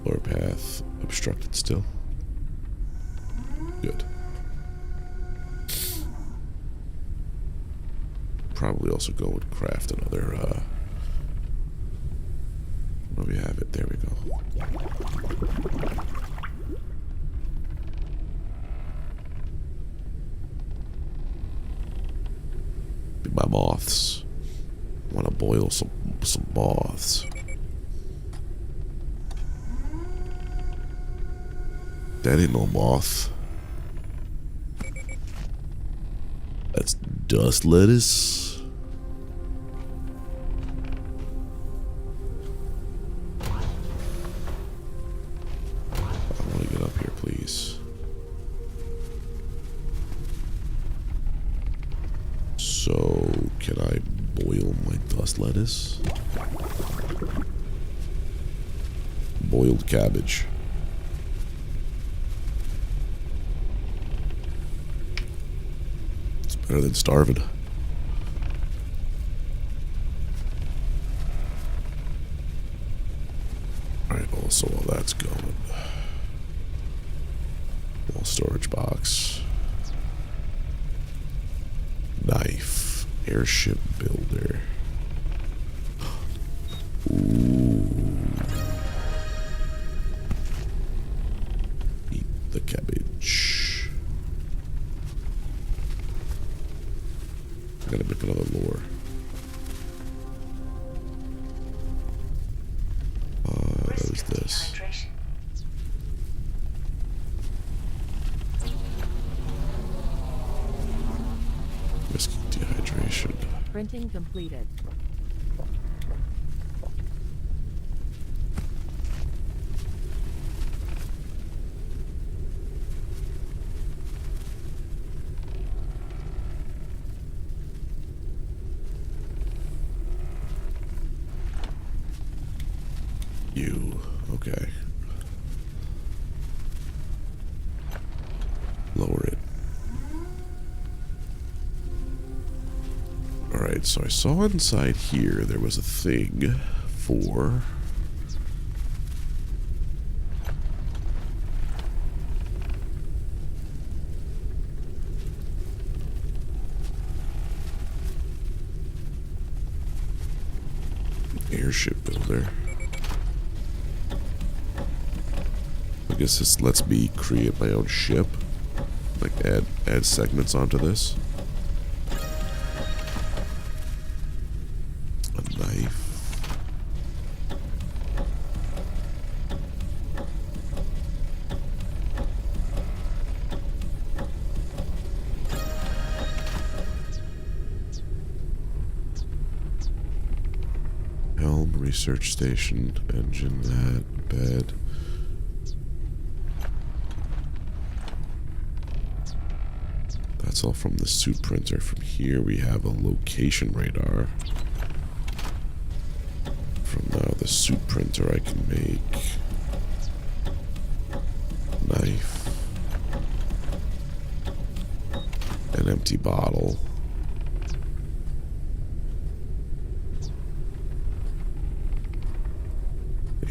Lower path obstructed still. Good. Probably also go and craft another, where we have it. There we go. Be my moths. I want to boil some moths. That ain't no moth. That's dust lettuce. I want to get up here, please. So, can my dust lettuce. Boiled cabbage. It's better than starving. Alright, also while that's going. Little storage box. Knife. Airship builder. Ooh. Eat the cabbage. I gotta make another lure. What was this? Dehydration. Risk dehydration. Printing completed. Okay. Lower it. Alright, so I saw inside here there was a thing for airship builder. I guess this lets me create my own ship. Like add segments onto this. A knife. Helm, research station, engine, that, bed. That's all from the suit printer. From here we have a location radar. From the suit printer I can make knife, an empty bottle,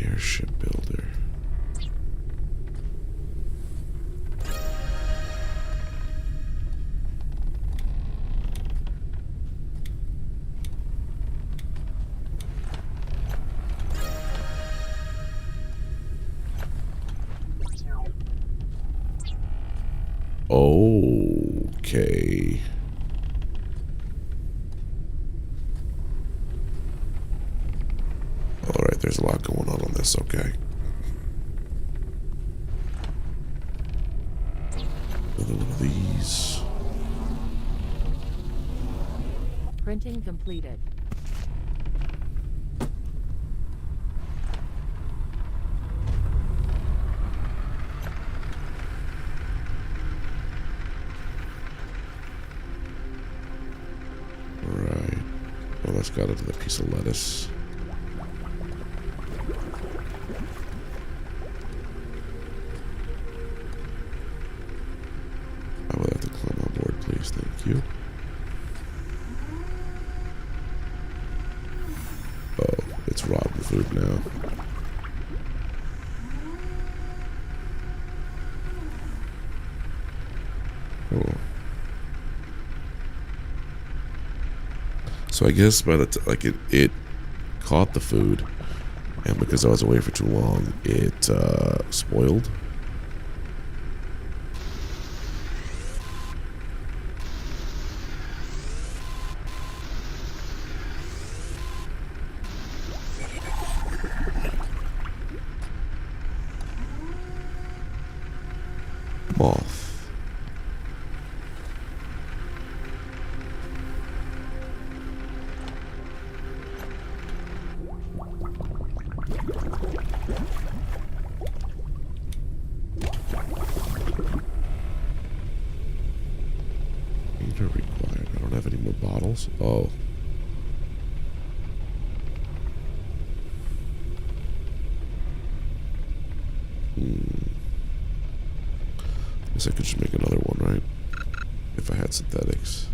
airship builder. Okay. Alright, there's a lot going on this, okay. Another one of these. Printing completed. Alright. Well, that's got into the piece of lettuce. I would have to climb on board, please. Thank you. Oh, it's rotten food now. Oh. So I guess by the like it caught the food, and because I was away for too long, it spoiled. Moth. Meter required. I don't have any more bottles. Oh. Guess I could just make another one, right? If I had synthetics.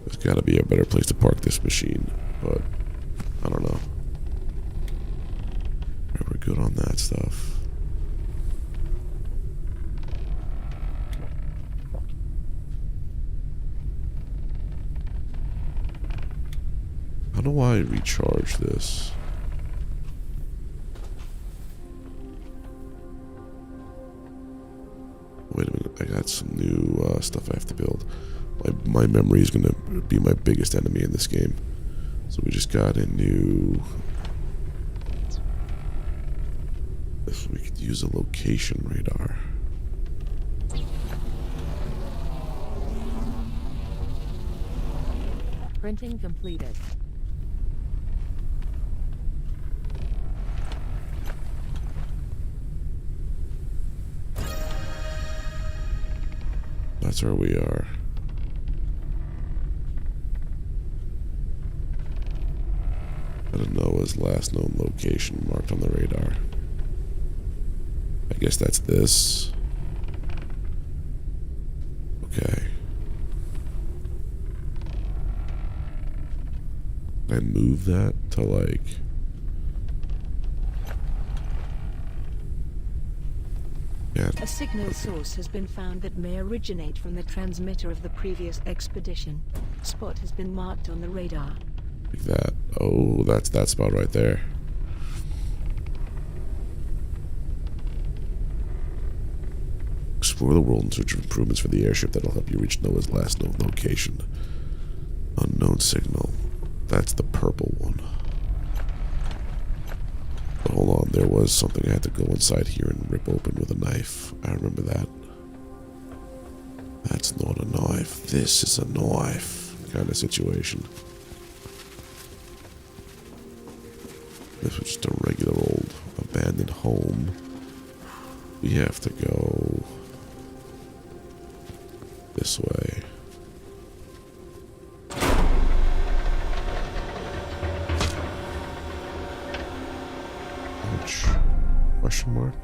There's gotta be a better place to park this machine, but I don't know. Alright, we're good on that stuff. How do I recharge this? Wait a minute, I got some new stuff I have to build. My memory is going to be my biggest enemy in this game. So we just got a new... If we could use a location radar. Printing completed. That's where we are. Noah's last known location marked on the radar. I guess that's this. Okay. Can I move that to like... Yeah. A signal source has been found that may originate from the transmitter of the previous expedition. Spot has been marked on the radar. Like that. Oh, that's that spot right there. Explore the world in search of improvements for the airship that'll help you reach Noah's last known location. Unknown signal. That's the purple one. But hold on, there was something I had to go inside here and rip open with a knife. I remember that. That's not a knife. This is a knife kind of situation. This was just a regular old abandoned home. We have to go this way. Ouch. Question mark?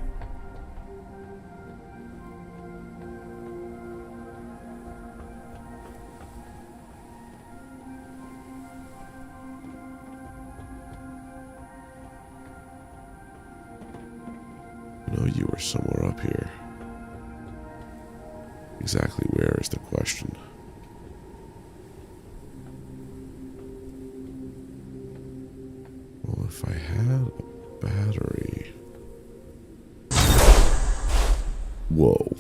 I know you were somewhere up here. Exactly where is the question? Well, if I had a battery... Whoa.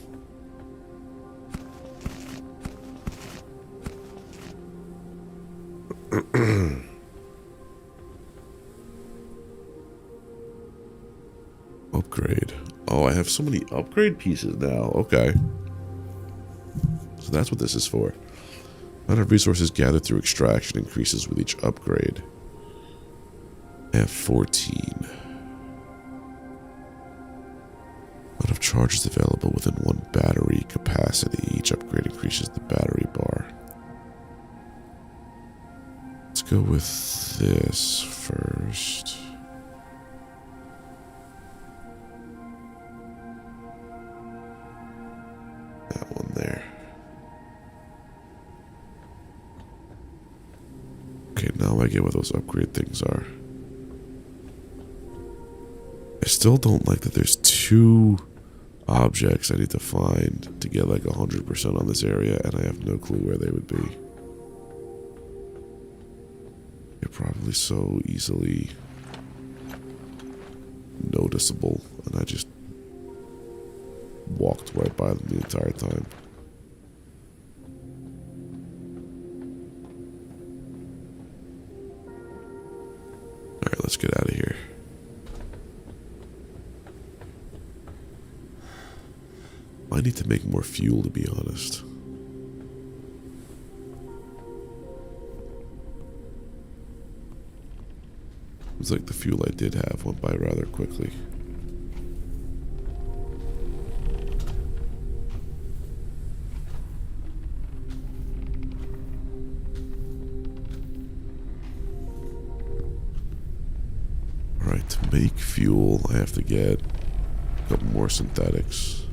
Upgrade. Oh, I have so many upgrade pieces now. Okay. So that's what this is for. Amount of resources gathered through extraction increases with each upgrade. I have 14. Amount of charges available within one battery capacity. Each upgrade increases the battery bar. Let's go with this first. That one there. Okay, now I get what those upgrade things are. I still don't like that there's two objects I need to find to get like 100% on this area, and I have no clue where they would be. They're probably so easily noticeable, and I just walked right by them the entire time. Alright, let's get out of here. I need to make more fuel, to be honest. It was like the fuel I did have went by rather quickly. make fuel, I have to get a couple more synthetics.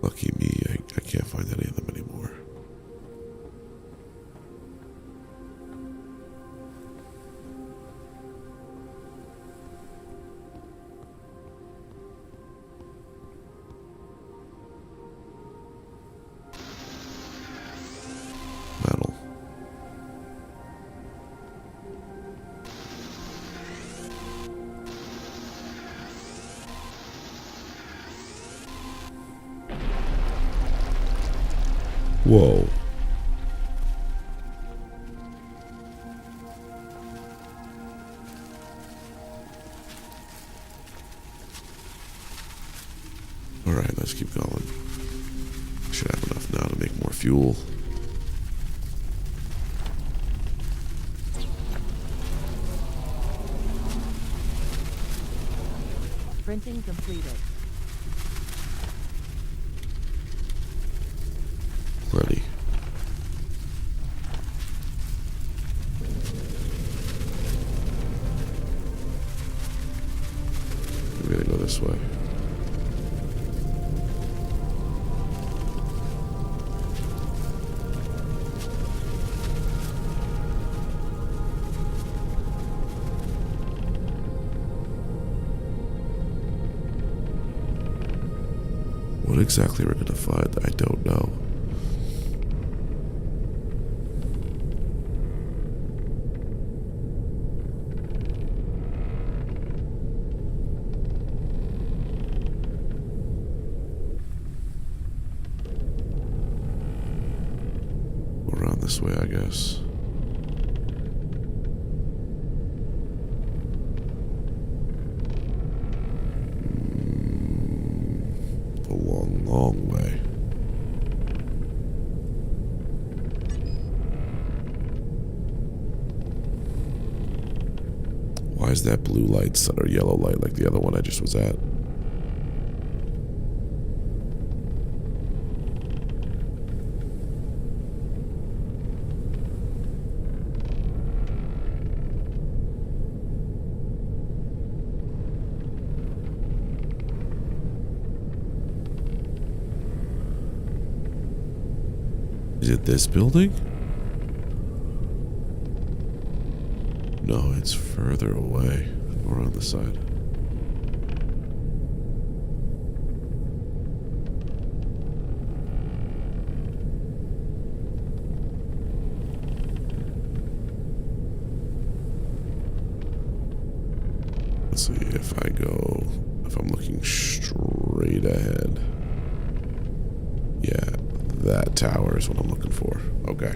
Lucky me, I can't find any of them anymore. Metal. Whoa. Alright, let's keep going. Should have enough now to make more fuel. Printing completed. Ready. We're gonna go this way. What exactly we're gonna find, I don't know. Around this way, I guess. A long, long way. Why is that blue light instead of yellow light like the other one I just was at? Is it this building? No, it's further away. Or on the side. Let's see if I'm looking straight ahead. Yeah, that tower is what I'm looking for. Okay.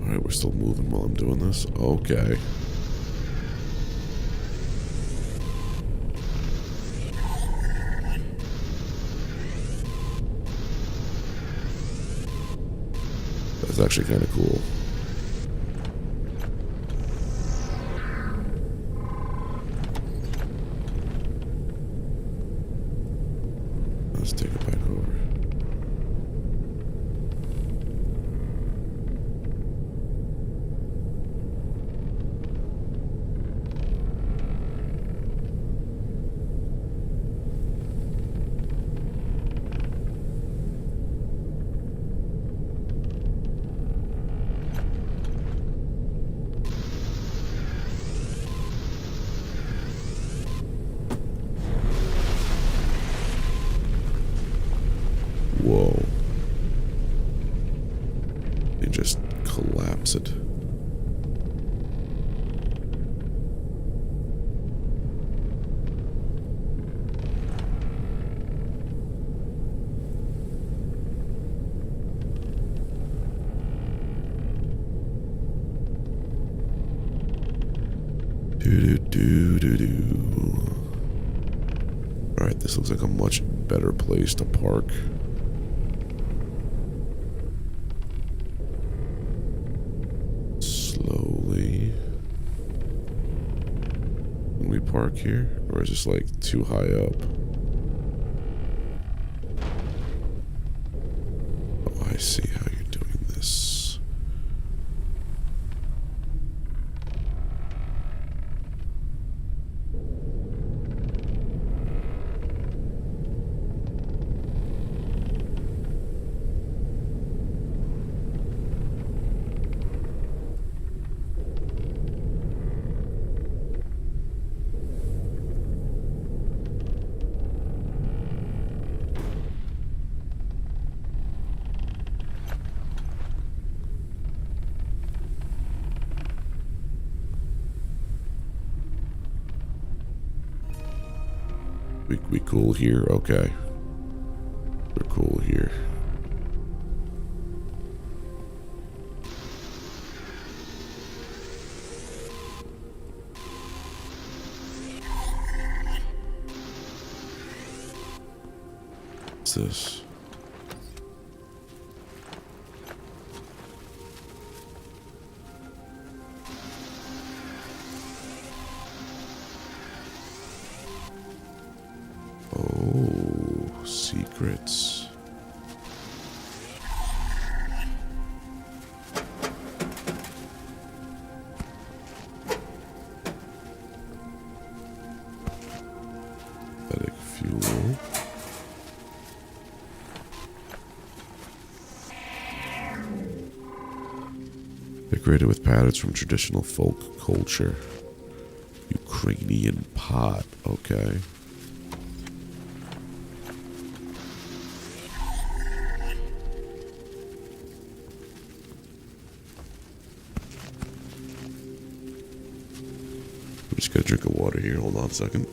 Alright, we're still moving while I'm doing this. Okay. That's actually kind of cool. Let's take it back over. Whoa. You just collapse it. Alright, this looks like a much better place to park. park here? Or is this like too high up? Oh, I see how you're doing this. We cool here? Okay. We're cool here. What's this? Oh, secrets. Synthetic fuel. Decorated with patterns from traditional folk culture. Ukrainian pot, okay. I'm just gonna drink a water here. Hold on a second.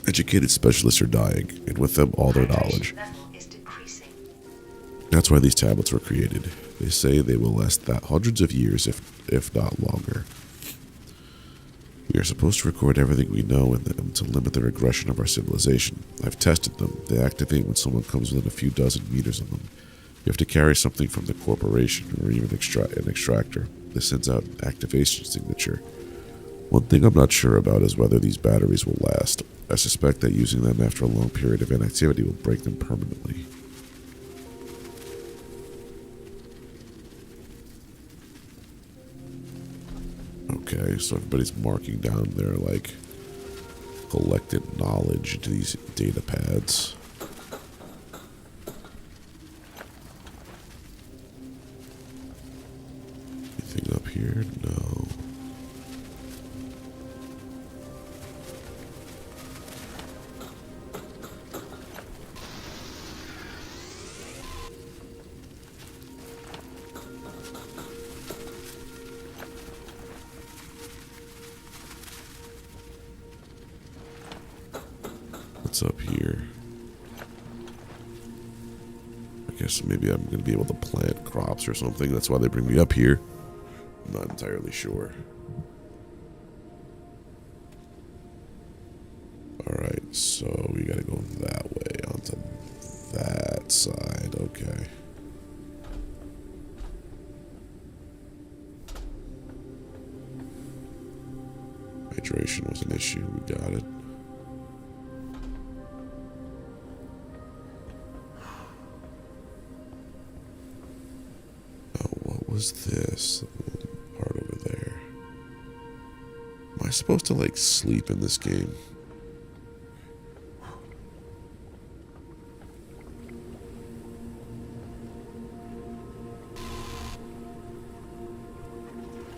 Educated specialists are dying, and with them all their knowledge. That's why these tablets were created. They say they will last hundreds of years, if not longer. We are supposed to record everything we know in them to limit the regression of our civilization. I've tested them. They activate when someone comes within a few dozen meters of them. You have to carry something from the corporation or even an extractor. This sends out an activation signature. One thing I'm not sure about is whether these batteries will last. I suspect that using them after a long period of inactivity will break them permanently. Okay, so everybody's marking down their, like, collected knowledge into these data pads. Anything up here? No. What's up here? I guess maybe I'm going to be able to plant crops or something. That's why they bring me up here. I'm not entirely sure. Alright, so we gotta go that way onto that side. Okay. Hydration was an issue. We got it. Oh, what was this part over there? Am I supposed to, like, sleep in this game?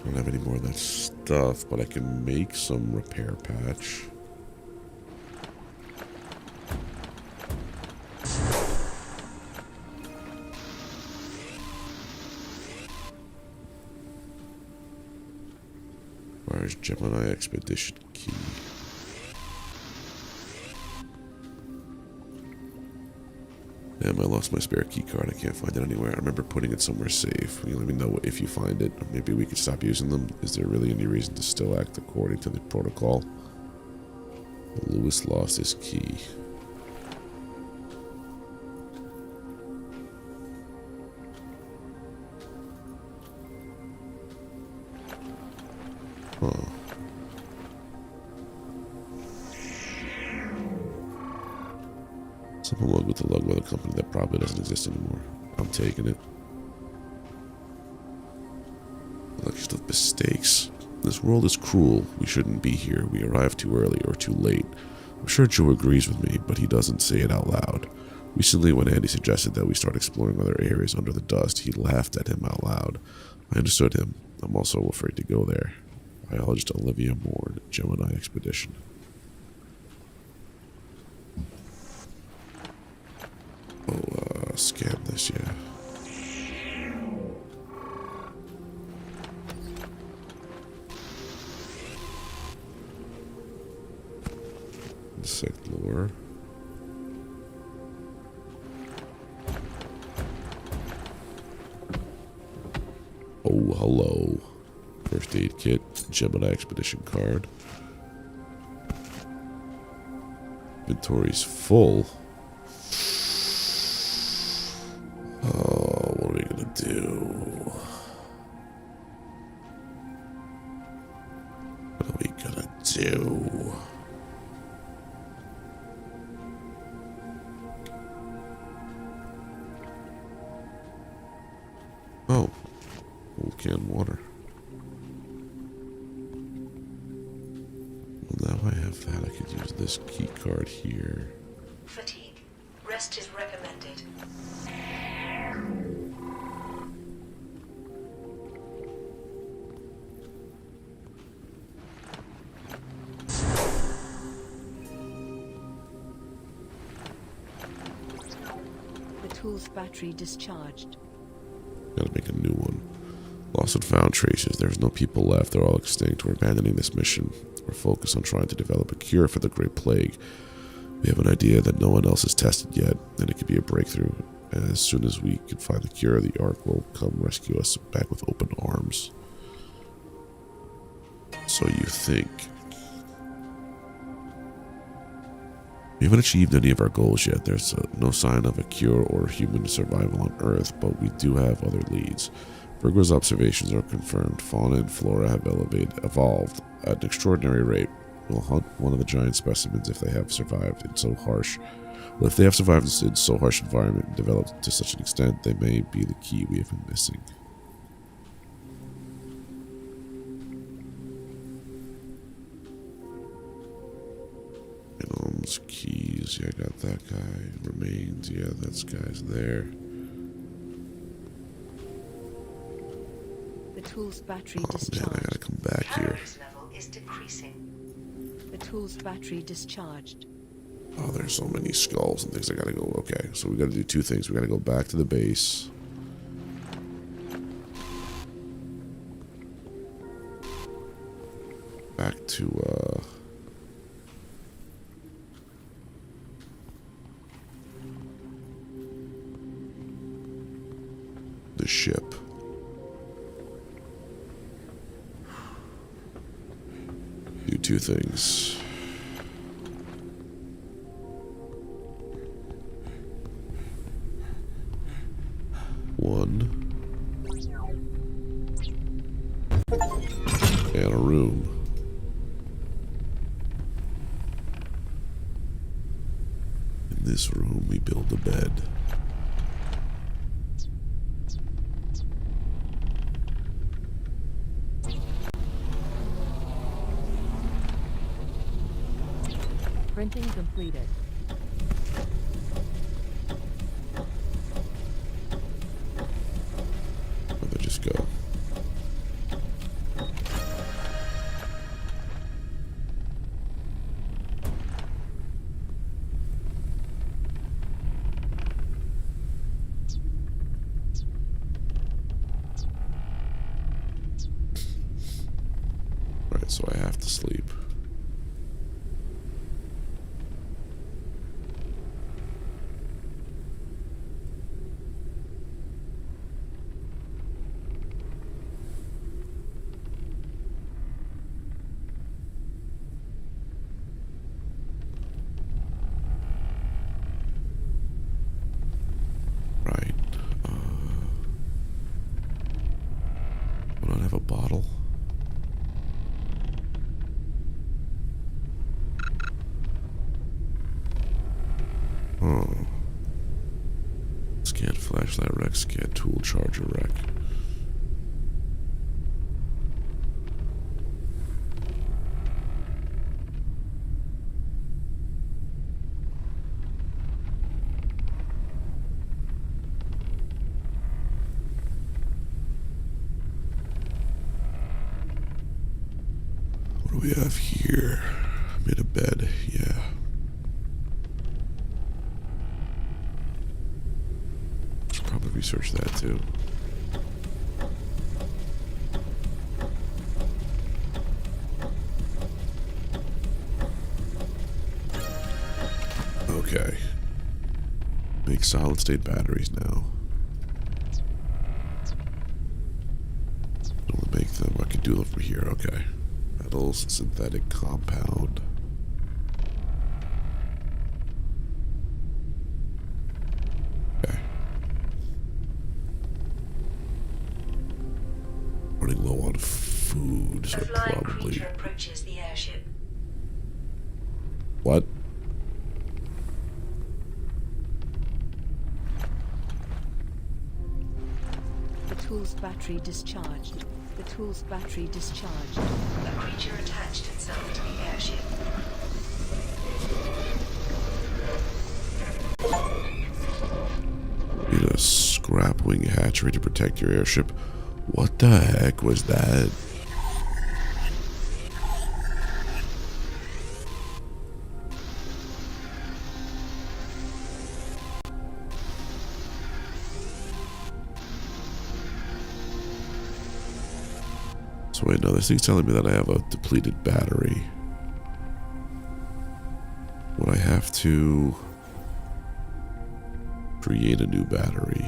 I don't have any more of that stuff, but I can make some repair patch. Where's Gemini Expedition key? Damn, I lost my spare key card. I can't find it anywhere. I remember putting it somewhere safe. You let me know if you find it. Maybe we could stop using them. Is there really any reason to still act according to the protocol? Lewis lost his key. Some lug with the lug weather company that probably doesn't exist anymore. I'm taking it. Collection of mistakes. This world is cruel. We shouldn't be here. We arrived too early or too late. I'm sure Joe agrees with me, but he doesn't say it out loud. Recently, when Andy suggested that we start exploring other areas under the dust, he laughed at him out loud. I understood him. I'm also afraid to go there. Biologist Olivia Moore, Gemini Expedition. Oh, scan this, yeah. Insect lore. Oh, hello. First aid kit, Gemini Expedition card. Inventory's full. Oh, what are we gonna do? What are we gonna do? Oh, old canned water. Well, now I have that. I could use this key card here. Fatigue. Rest is recommended. The tool's battery discharged. Gotta make a new one. Lost and found traces. There's no people left. They're all extinct. We're abandoning this mission. We're focused on trying to develop a cure for the Great Plague. We have an idea that no one else has tested yet, and it could be a breakthrough. And as soon as we can find the cure, the Ark will come rescue us back with open arms. So you think. We haven't achieved any of our goals yet. There's no sign of a cure or human survival on Earth, but we do have other leads. Virgo's observations are confirmed. Fauna and flora have evolved at an extraordinary rate. We'll hunt one of the giant specimens if they have survived in so harsh. Well, if they have survived in so harsh environment and developed to such an extent, they may be the key we have been missing. Items, keys, yeah, I got that guy. Remains, yeah, that guy's there. The tool's battery Oh man, discharged. I gotta come back here. Calories level is decreasing. The tool's battery discharged. Oh, there's so many skulls and things I gotta go. Okay, so we gotta do two things. We gotta go back to the base. Back to, the ship. Do two things. One. And a room. In this room, we build a bed. Printing completed. Where'd they just go? Alright, so I have to sleep. Right. I don't have a bottle. Oh. we have here? I'm in a bed, yeah. Should probably research that too. Okay. Make solid state batteries now. Don't make them. I can do them from here. Okay. Metals, synthetic compound. Okay. Running low on food, so probably. Approaches the airship. What? The tool's battery discharged. The tool's battery discharged. A creature attached itself to the airship. Need a scrap wing hatchery to protect your airship. What the heck was that? So wait, no, this thing's telling me that I have a depleted battery. Would I have to create a new battery?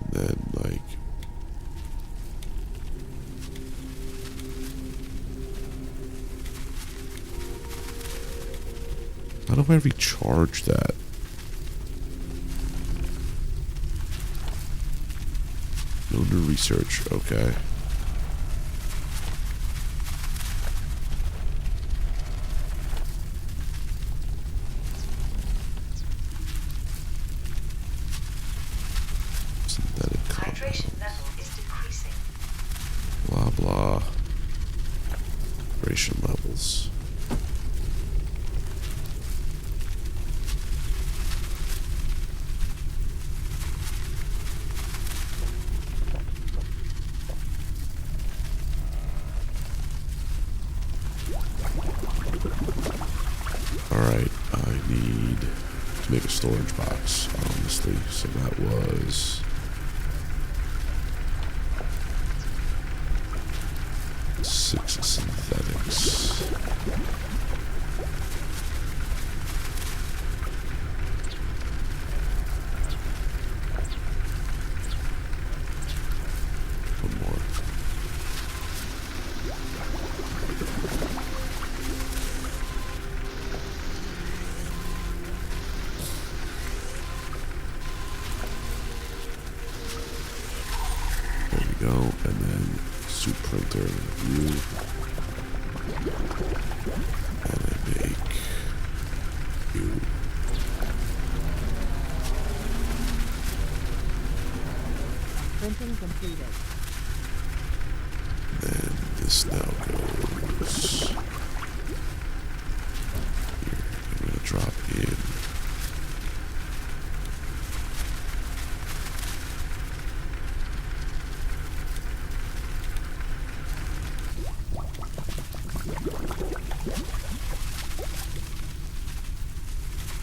And then, like... how do I recharge that? No new research, okay. Synthetic Hydration level is decreasing. blah blah. Hydration levels. Alright, I need to make a storage box, honestly. So that was 6 synthetics. One more. There we go, and then soup printer view. And I make you. Printing completed. Then this now goes here. I'm gonna drop in.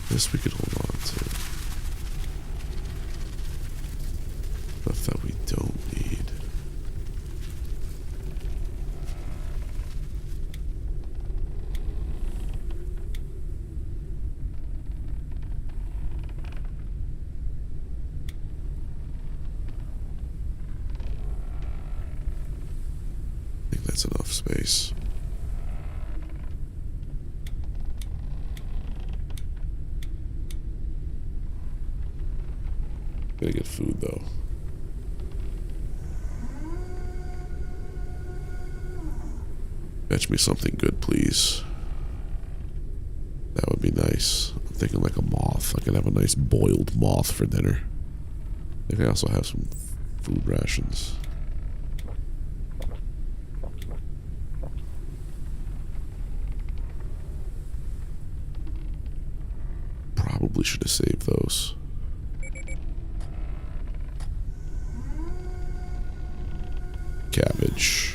This we could hold on to. Stuff that we don't need. I think that's enough space. Gotta get food though. Fetch me something good, please. That would be nice. I'm thinking like a moth. I could have a nice boiled moth for dinner. I think I also have some food rations. Probably should have saved those. Cabbage.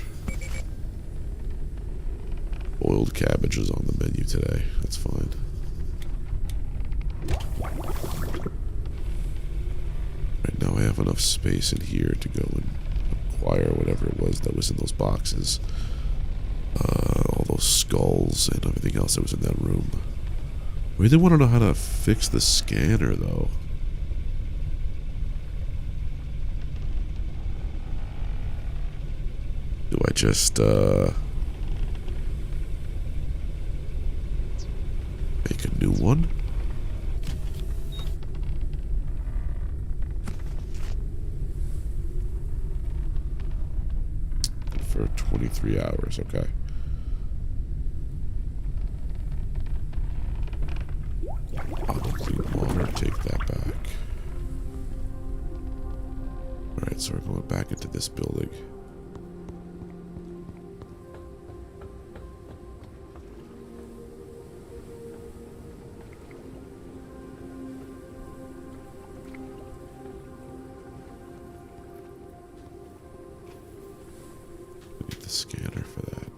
Boiled cabbage is on the menu today. That's fine. Right now I have enough space in here to go and acquire whatever it was that was in those boxes. All those skulls and everything else that was in that room. We did want to know how to fix the scanner, though. Do I just, make a new one? For 23 hours, okay. Clean water, take that back. Alright, so we're going back into this building. I need the scanner for that.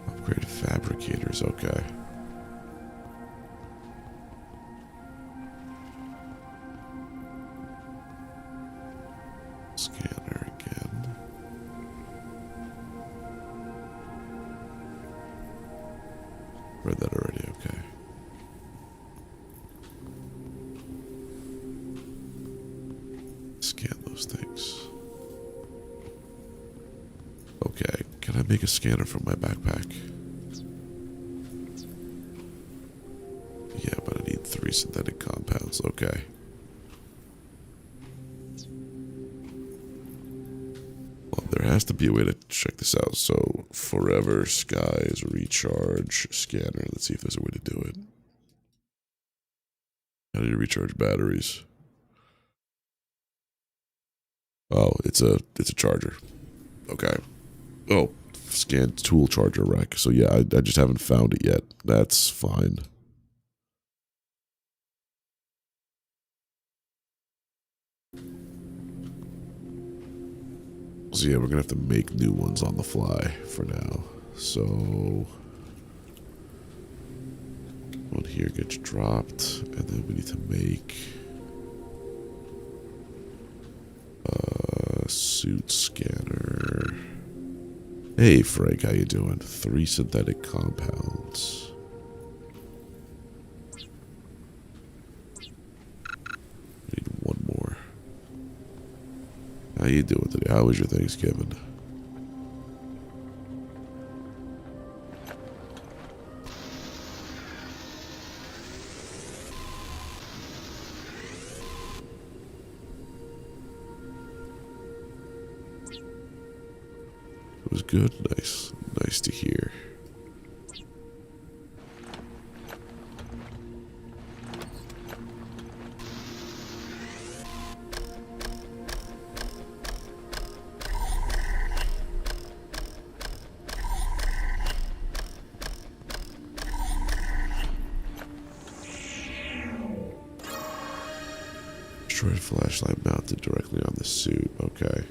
Upgrade fabricators, okay. Scanner again. Read that already, okay. Scan those things. Okay, can I make a scanner from my backpack? Yeah, but I need 3 synthetic compounds, okay. Well, there has to be a way to check this out. So, Forever Skies Recharge Scanner. Let's see if there's a way to do it. How do you recharge batteries? Oh, it's a charger. Okay. Oh, scan tool charger rack. So yeah, I just haven't found it yet. That's fine. So yeah, we're gonna have to make new ones on the fly for now. So one here gets dropped, and then we need to make a suit scanner. Hey Frank, how you doing? 3 synthetic compounds. Need 1 more. How you doing today? How was your Thanksgiving? It was good? Nice. Nice to hear. Destroyed flashlight mounted directly on the suit. Okay.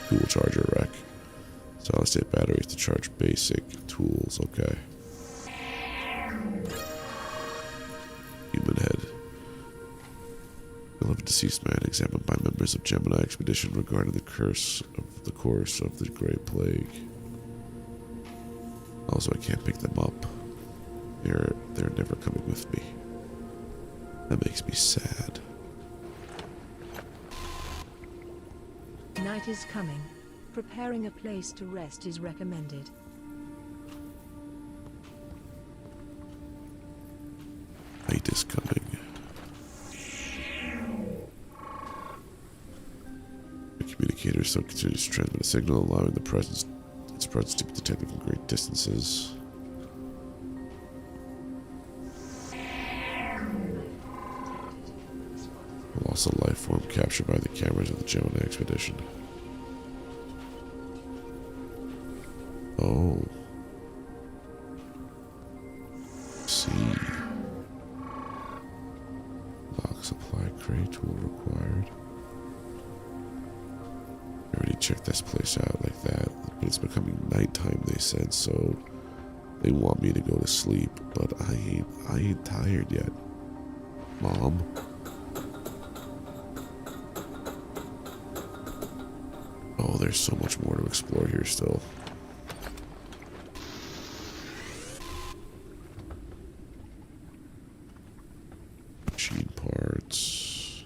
Tool charger rack. Solid state batteries to charge basic tools. Okay. Human head. Beloved deceased man examined by members of Gemini expedition regarding the course of the Great Plague. Also, I can't pick them up. They're never coming with me. That makes me sad. Night is coming. Preparing a place to rest is recommended. Night is coming. The communicator still continues to transmit a signal, allowing its presence to be detected from great distances. Lost a life form captured by the cameras of the Gemini expedition. Oh. See. Lock supply crate tool required. I already checked this place out like that. But it's becoming nighttime, they said, so they want me to go to sleep. But I ain't tired yet. Mom? Oh, there's so much more to explore here still. Machine parts.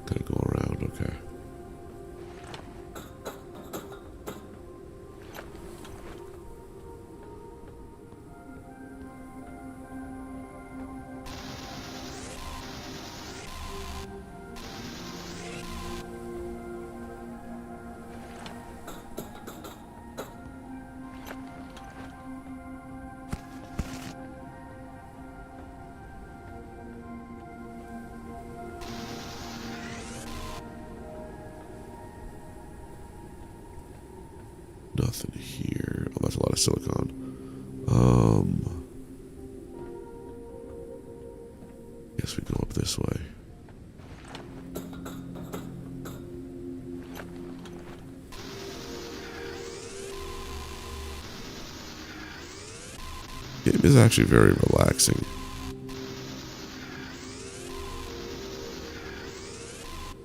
Gotta go around, okay. Nothing here. Oh, that's a lot of silicon. Guess we go up this way. Game is actually very relaxing.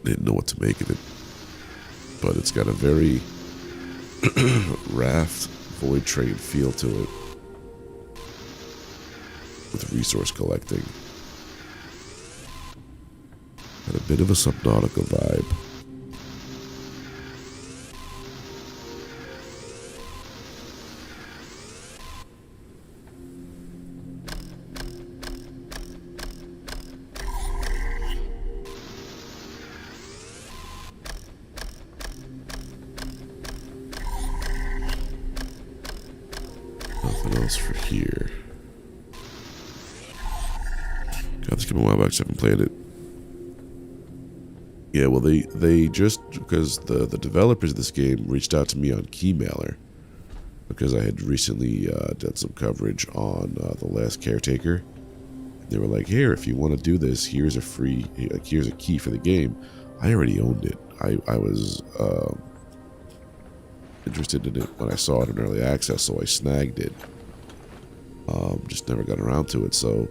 Didn't know what to make of it, but it's got a very raft void train feel to it, with resource collecting and a bit of a Subnautica vibe. Nothing else for here. God, this came a while back, so I haven't played it. Yeah, well, they just, because the developers of this game reached out to me on Keymailer, because I had recently done some coverage on The Last Caretaker. They were like, here, if you want to do this, here's a free, here's a key for the game. I already owned it. I was interested in it when I saw it in early access, so I snagged it. Just never got around to it, so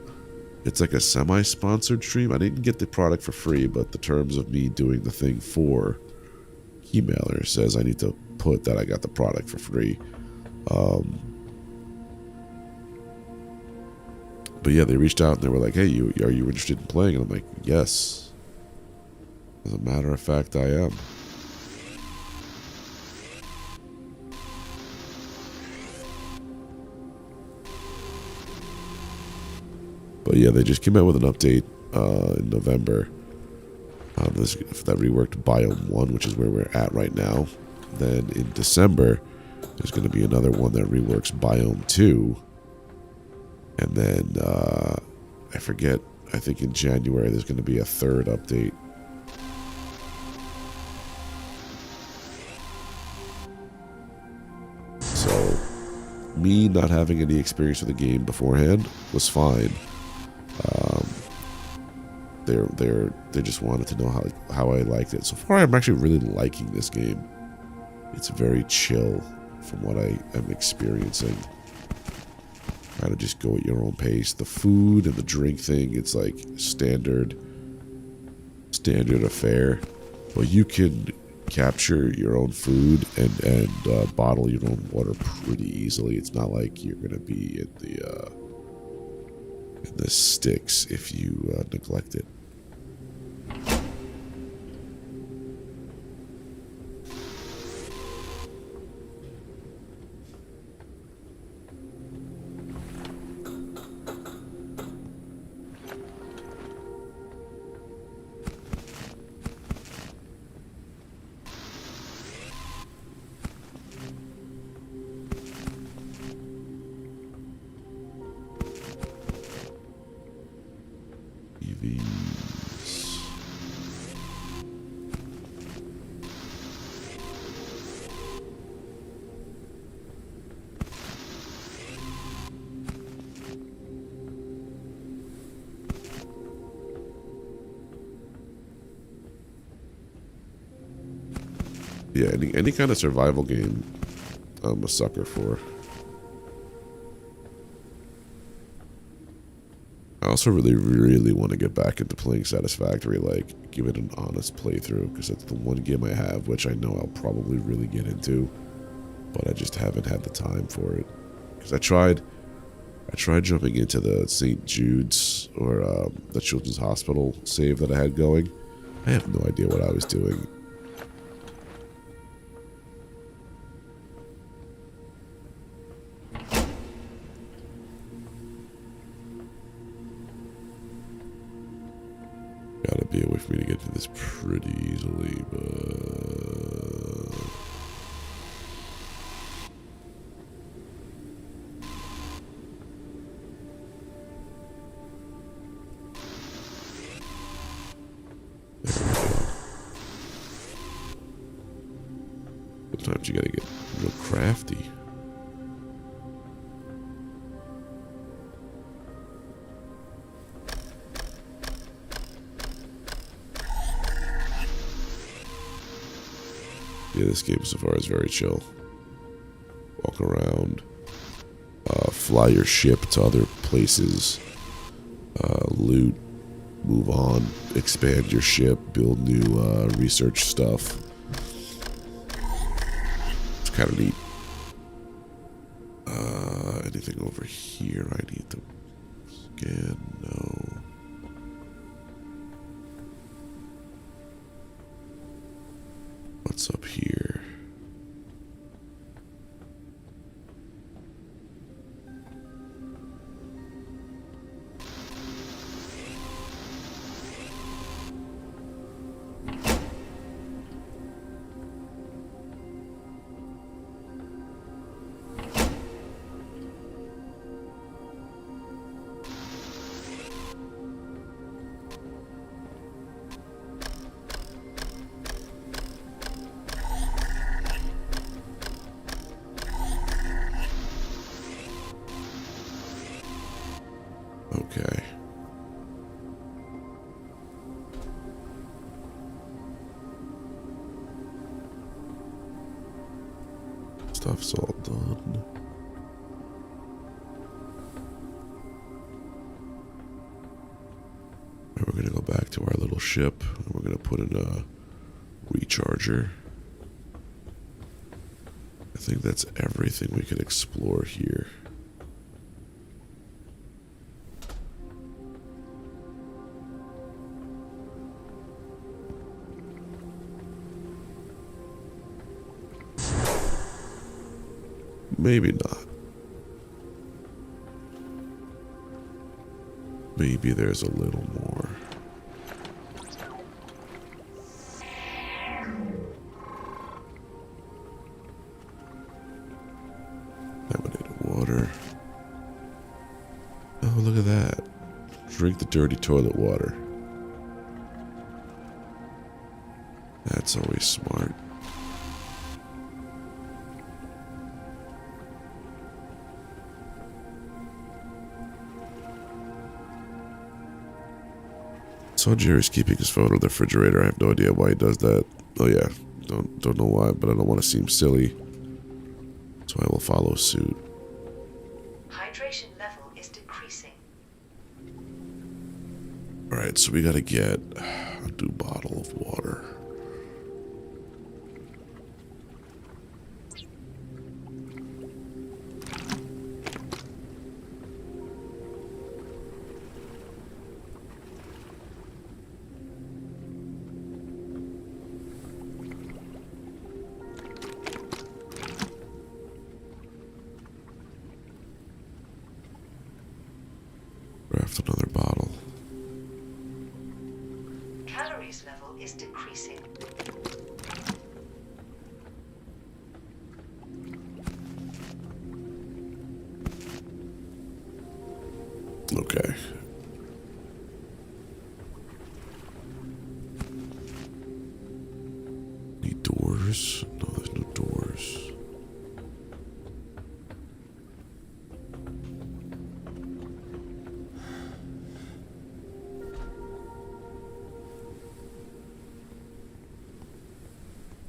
it's like a semi-sponsored stream. I didn't get the product for free, but the terms of me doing the thing for Keymailer says I need to put that I got the product for free. But yeah, they reached out and they were like, hey, are you interested in playing? And I'm like, yes. As a matter of fact, I am. But yeah, they just came out with an update in November that reworked Biome 1, which is where we're at right now. Then in December, there's going to be another one that reworks Biome 2. And then, I forget, I think in January there's going to be a third update. So, me not having any experience with the game beforehand was fine. They just wanted to know how I liked it. So far, I'm actually really liking this game. It's very chill from what I am experiencing. Kind of just go at your own pace. The food and the drink thing, it's like standard affair. But you can capture your own food and bottle your own water pretty easily. It's not like you're gonna be in the sticks if you neglect it. Yeah, any kind of survival game, I'm a sucker for. I also really want to get back into playing Satisfactory, like, give it an honest playthrough, because that's the one game I have, which I know I'll probably really get into, but I just haven't had the time for it. Because I tried jumping into the St. Jude's, or the Children's Hospital save that I had going. I have no idea what I was doing. Gotta be a way for me to get to this pretty easily, but... There we go. Sometimes you gotta get real crafty. Yeah, this game so far is very chill. Walk around, fly your ship to other places, loot, move on, expand your ship, build new research stuff. It's kind of neat. Anything over here I need to scan? No. What's up here? Okay. Stuff's all done. And we're gonna go back to our little ship and we're gonna put in a recharger. I think that's everything we can explore here. Maybe not. Maybe there's a little more. Contaminated water. Oh, look at that. Drink the dirty toilet water. That's always smart. So Jerry's keeping his phone on the refrigerator. I have no idea why he does that. Oh yeah, don't know why, but I don't want to seem silly, so I will follow suit. Hydration level is decreasing. All right, so we gotta get a new bottle of water. Craft another bottle. Calories level is decreasing. Okay. Need doors? No, there's no doors.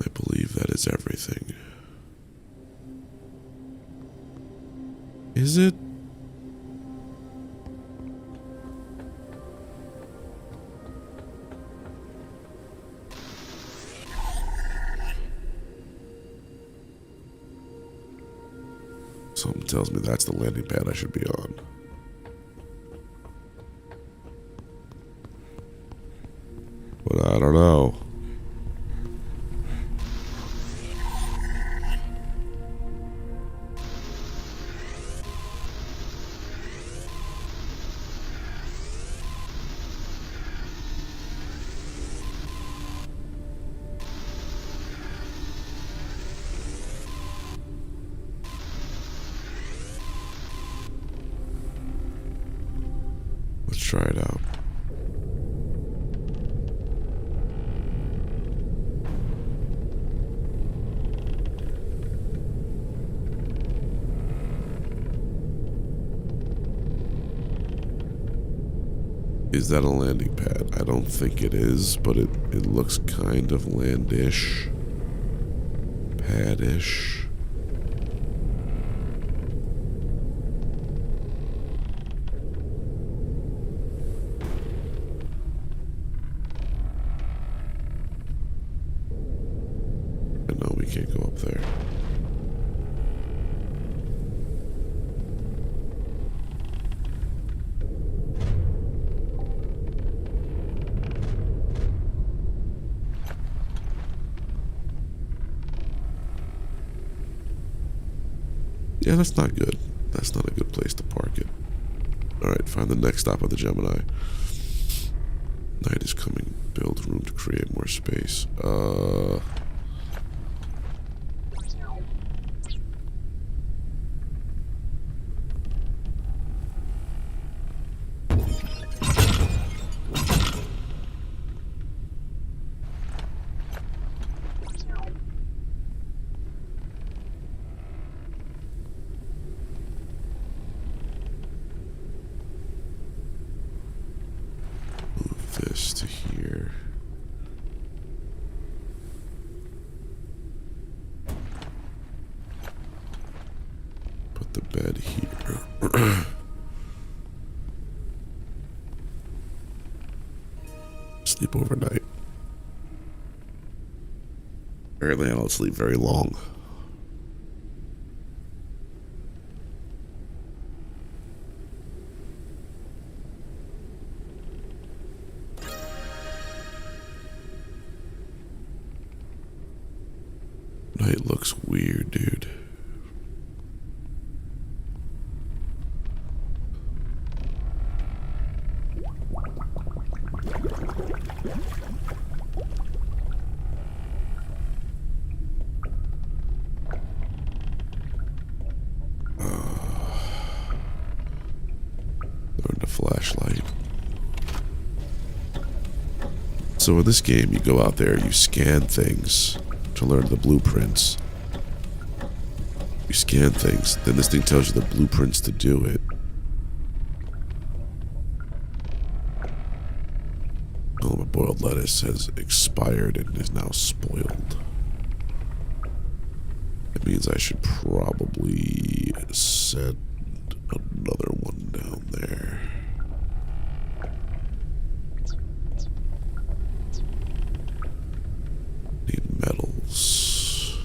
I believe that is everything. Is it? Something tells me that's the landing pad I should be on. But I don't know. Let's try it out. Is that a landing pad? I don't think it is, but it looks kind of landish. Padish. No, we can't go up there. Yeah, that's not good. That's not a good place to park it. Alright, find the next stop of the Gemini. Night is coming. Build room to create more space. This to here. Put the bed here. Sleep overnight. Apparently I don't sleep very long. Night looks weird, dude. Learn the flashlight. So in this game, you go out there, you scan things to learn the blueprints. You scan things, then this thing tells you the blueprints to do it. Oh, my boiled lettuce has expired and is now spoiled. It means I should probably set another one down there. Need metals.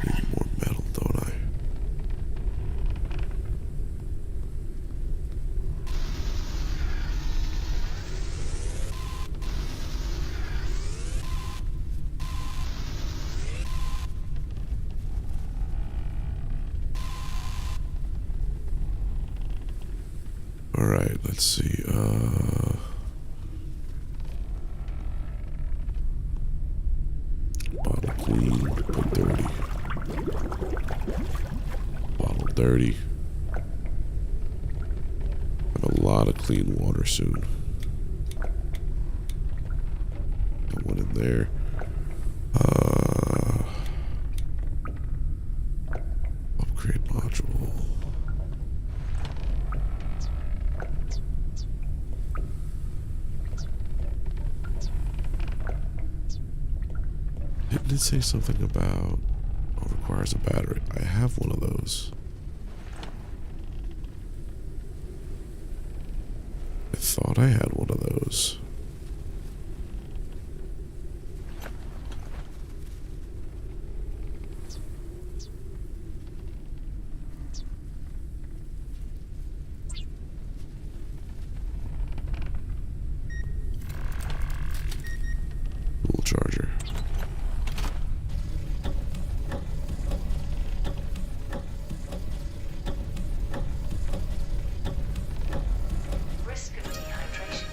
Need more metal, don't I? All right, let's see. Bottle clean, but dirty. Bottle dirty. Have a lot of clean water soon. Got one in there. Upgrade module. Didn't it say something about requires a battery? I have one of those. I thought I had one of those. Little charger. Risk of dehydration.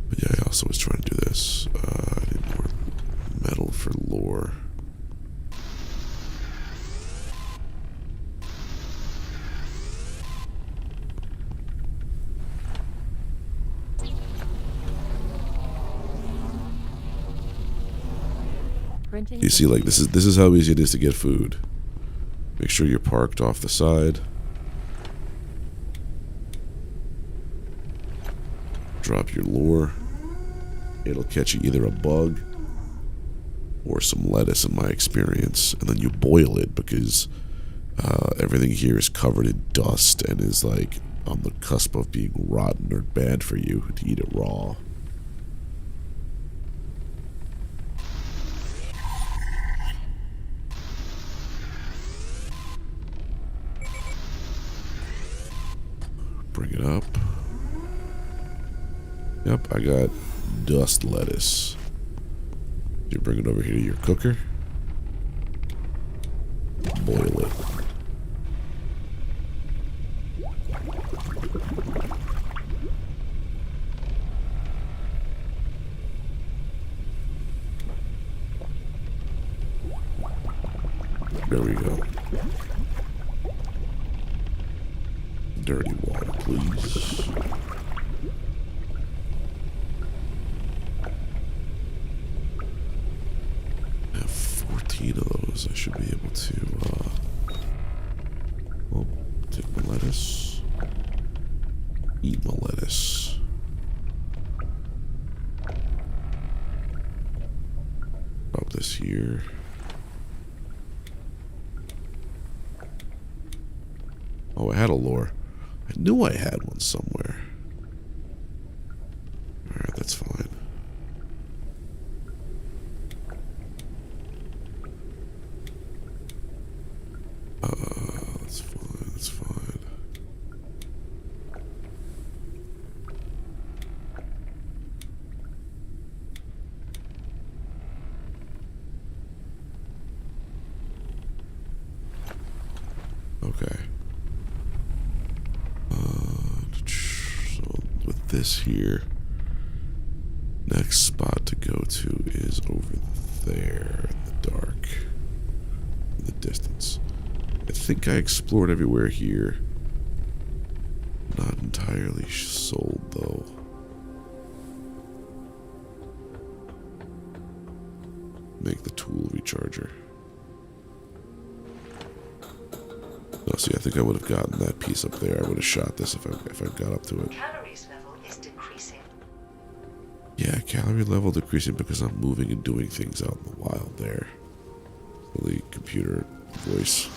But yeah, I also was trying to do this. I need more metal for lore. Printing You see, like this is how easy it is to get food. Make sure you're parked off the side. Drop your lure. It'll catch you either a bug or some lettuce in my experience, and then you boil it because everything here is covered in dust and is like on the cusp of being rotten or bad for you to eat it raw. Bring it up. Yep, I got dust lettuce. You bring it over here to your cooker. Boil it. There we go. Dirty water, please. I have 14 of those. I should be able to, well, take my lettuce. Eat my lettuce. Drop this here. Oh, I had a lure. I knew I had one somewhere. Alright, that's fine. That's fine, that's fine. Okay. So with this here, next spot to go to is over there in the dark, in the distance. I think I explored everywhere here. Not entirely sold though. Make the tool recharger. No, see, I think I would have gotten that piece up there. I would have shot this if I got up to it. Calories level is decreasing. Yeah, calorie level decreasing because I'm moving and doing things out in the wild there. Really computer voice.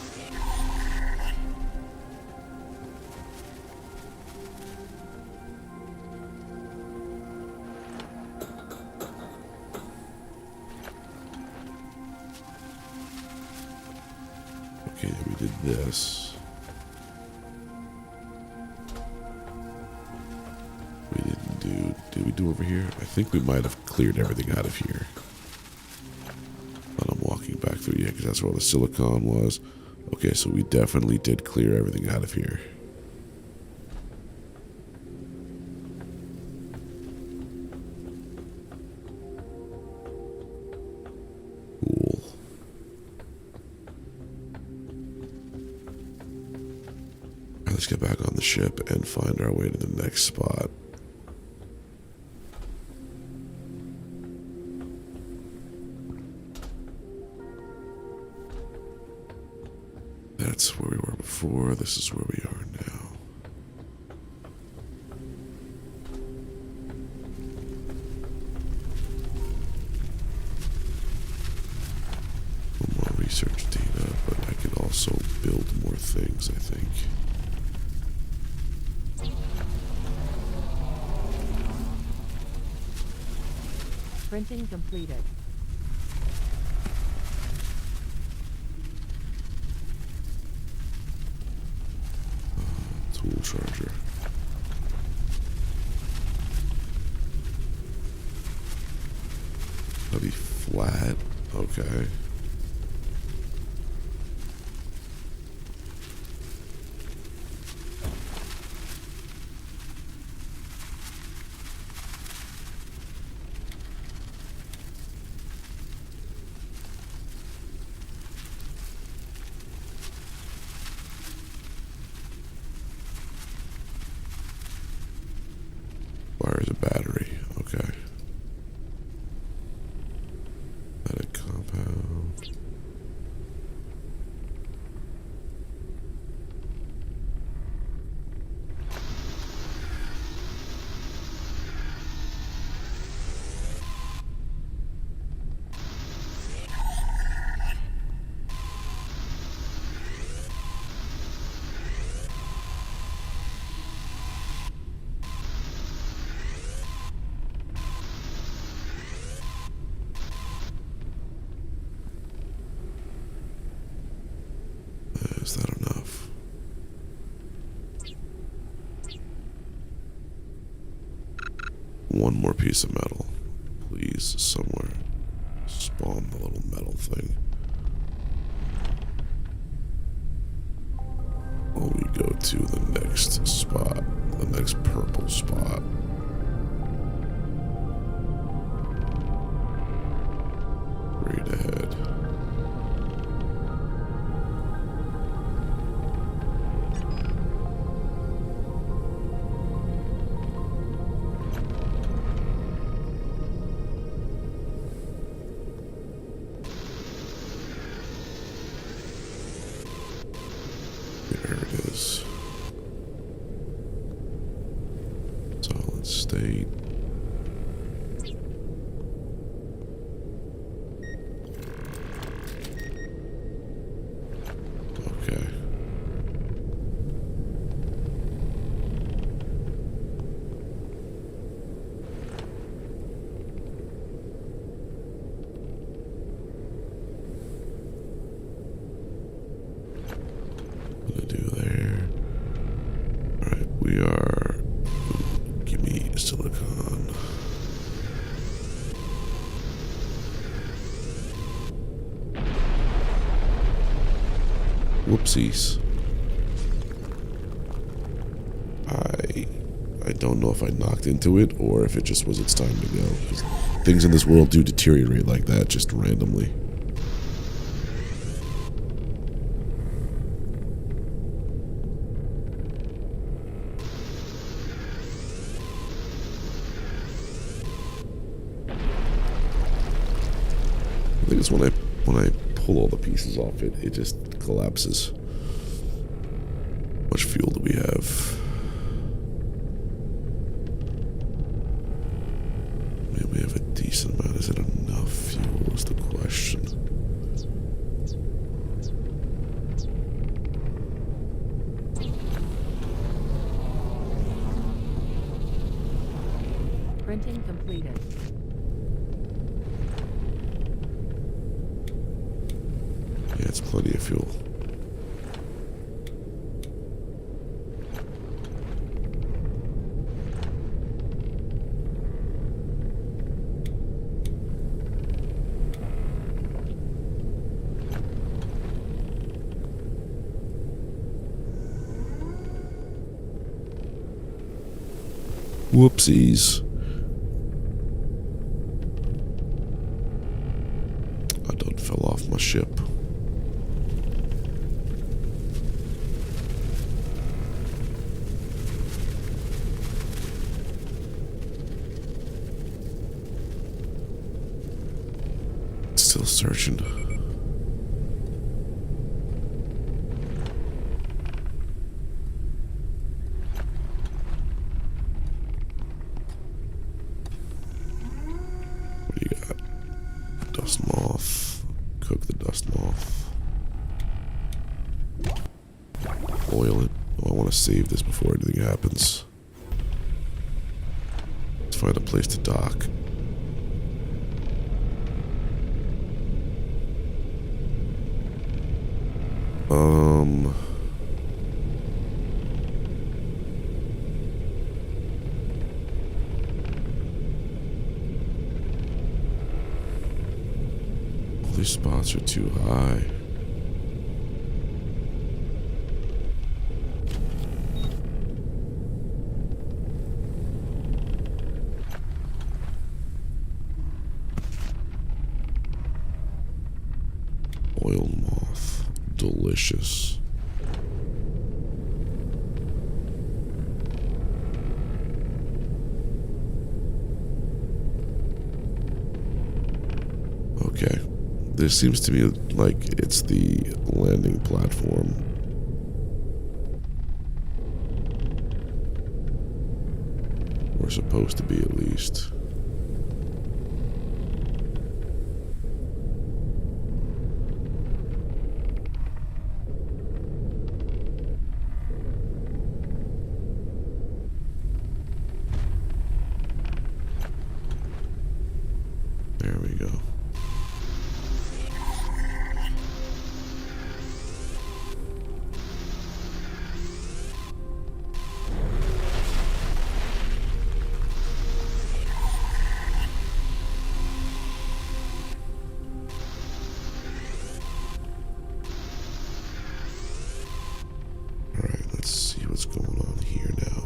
Okay, we did this. We didn't do... Did we do over here? I think we might have cleared everything out of here. But I'm walking back through, yeah, because that's where all the silicon was. Okay, so we definitely did clear everything out of here. Let's get back on the ship and find our way to the next spot. That's where we were before. This is where we are now. More research data, but I can also build more things, I think. Printing completed. Tool charger. That'll be flat. Okay. Wires a battery. Okay. Added compound. Is that enough? One more piece of metal. Please, somewhere. Spawn the little metal thing. While we go to the next spot. The next purple spot. Straight ahead. There it is. Solid state. Okay. Gonna do there. Alright, we are. Ooh, give me silicon. Whoopsies. I don't know if I knocked into it or if it just was its time to go. Things in this world do deteriorate like that, just randomly. I think it's when I pull all the pieces off it, it just collapses. How much fuel do we have? Maybe we have a decent amount. Is it enough fuel is the question. Printing completed. Yeah, it's plenty of fuel. Whoopsies. I done fell off my ship. Still searching. What do you got? Dust moth. Cook the dust moth. Boil it. Oh, I want to save this before anything happens. Let's find a place to dock. All these spots are too high. Oil moth. Delicious. Okay. This seems to me like it's the landing platform. We're supposed to be, at least. There we go. Alright, let's see what's going on here now.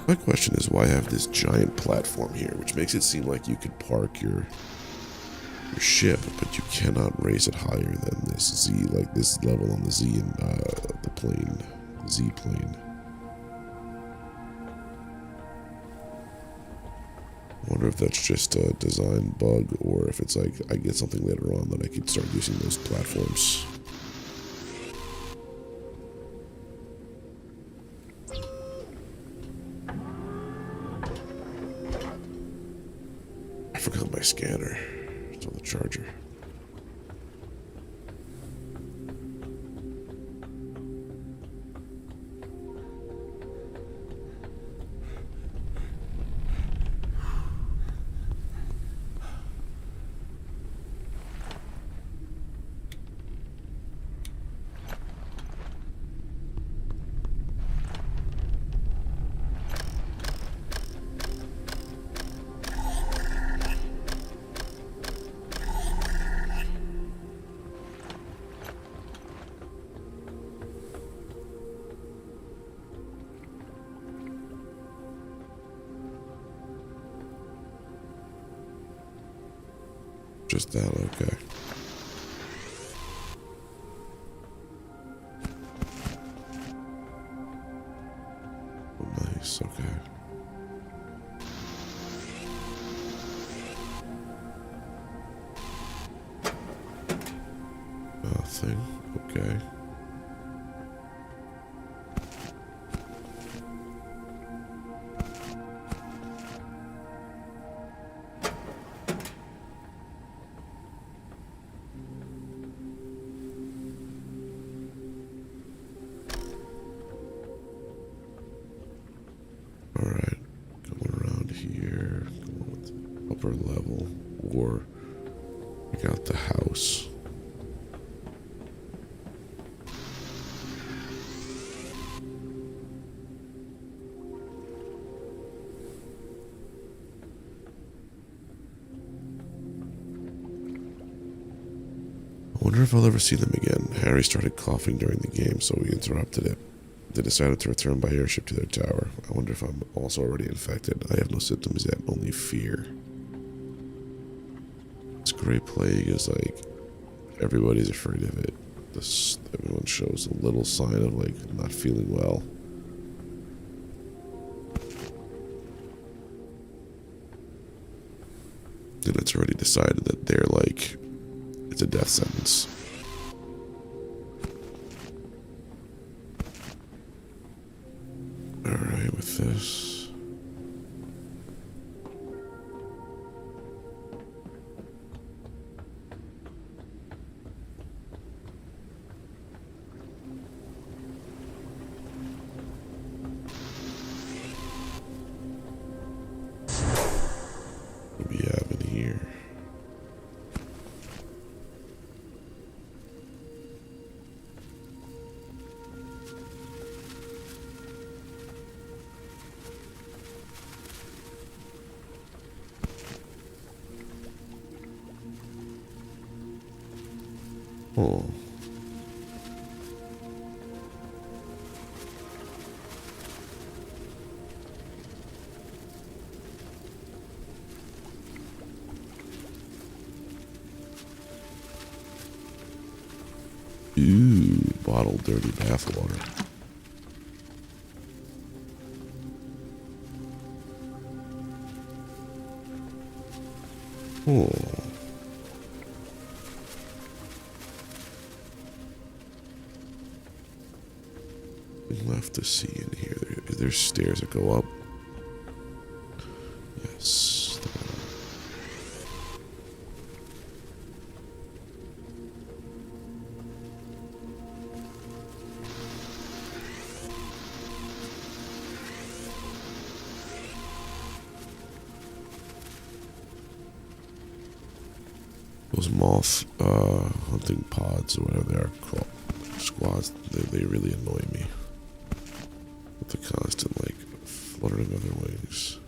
My question is, why have this giant platform here, which makes it seem like you could park your ship, but you cannot raise it higher than this Z, like this level on the Z and the plane, Z plane. I wonder if that's just a design bug, or if it's like I get something later on that I could start using those platforms. I forgot my scanner. It's on the charger. Just that, okay. Oh, nice, okay. Nothing, okay. Alright, going around here, going with the upper level, or we got the house. I wonder if I'll ever see them again. Harry started coughing during the game, so we interrupted it. They decided to return by airship to their tower. I wonder if I'm also already infected. I have no symptoms yet, only fear. This Great Plague is like, everybody's afraid of it. Everyone shows a little sign of like not feeling well. And it's already decided that they're like, it's a death sentence. Alright, with this. What do we have in here? Oh. Ooh, bottled dirty bathwater. Oh. Left to see in here. There's stairs that go up. Yes. Those moth hunting pods or whatever they are, squads, they really annoy me. With the constant, like, fluttering of their wings.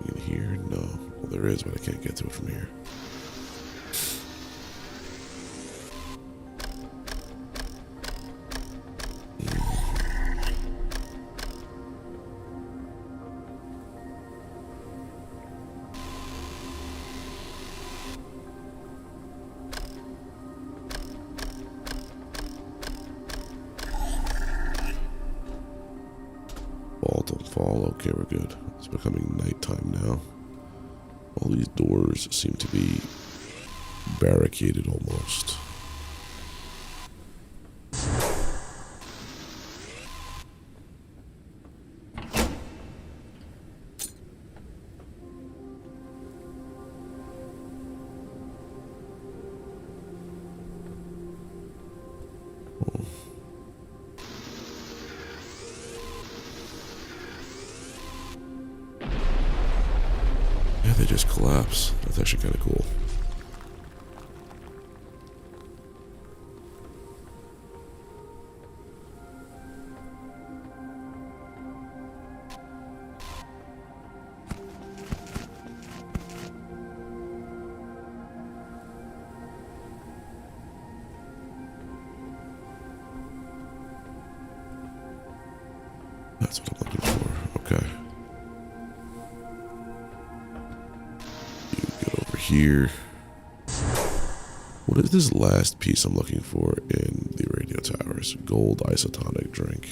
In here? No. Well, there is, but I can't get to it from here. Don't fall. Okay, we're good. It's becoming nighttime now. All these doors seem to be barricaded almost. Yeah, they just collapse. That's actually kind of cool. That's what I'm looking for. Okay. Here. What is this last piece I'm looking for in the radio towers? Gold isotonic drink.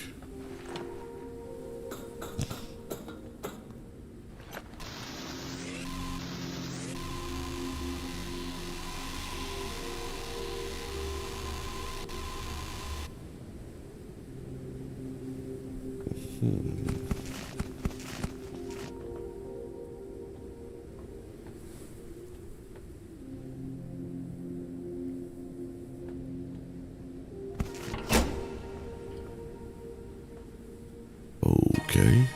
Okay.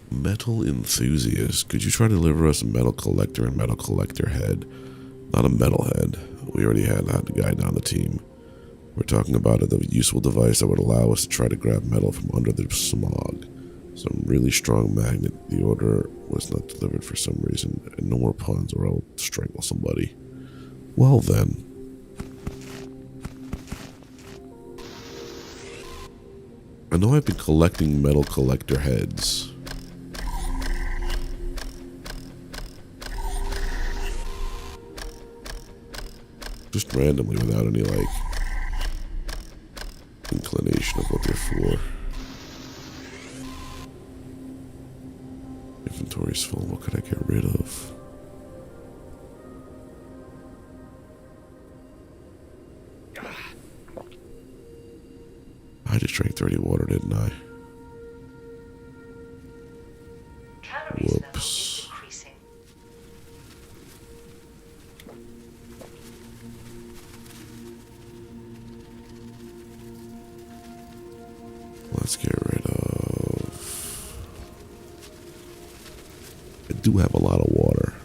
Metal enthusiast. Could you try to deliver us a metal collector and metal collector head? Not a metal head. We already had the guy down the team. We're talking about a useful device that would allow us to try to grab metal from under the smog. Some really strong magnet. The order was not delivered for some reason. And no more puns or I'll strangle somebody. Well then. I know I've been collecting metal collector heads. Just randomly without any, like, inclination of what they're for. Inventory's full. What could I get rid of? I just drank 30 water, didn't I? Calories level Whoops. is decreasing. Let's get rid of... I do have a lot of water.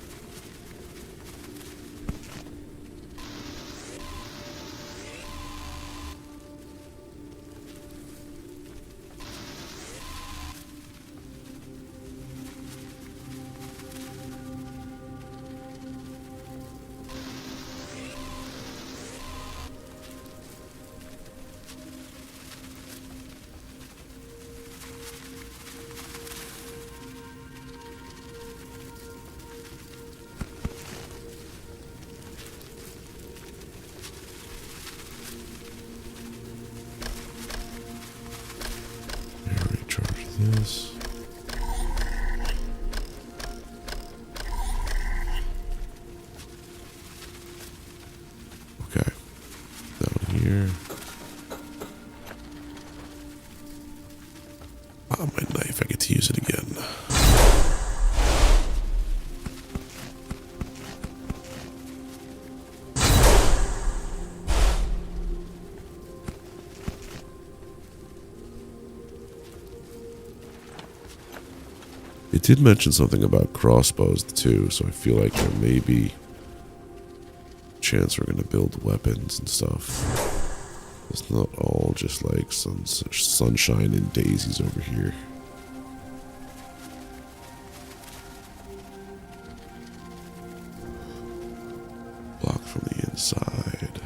Recharge this. Okay. Down here. Ah, my knife. I get to use it again. It did mention something about crossbows too, so I feel like there may be a chance we're going to build weapons and stuff. It's not all just like sunshine and daisies over here. Blocked from the inside.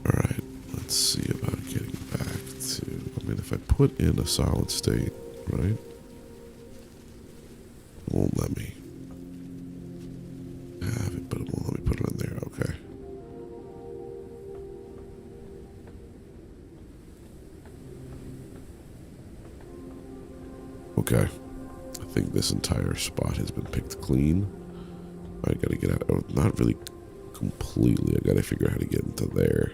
Alright, let's see about getting back to... I mean, if I put in a solid state, right? It won't let me have it, but it won't let me put it in there. Okay. Okay. I think this entire spot has been picked clean. I gotta get out. Oh, not really completely. I gotta figure out how to get into there.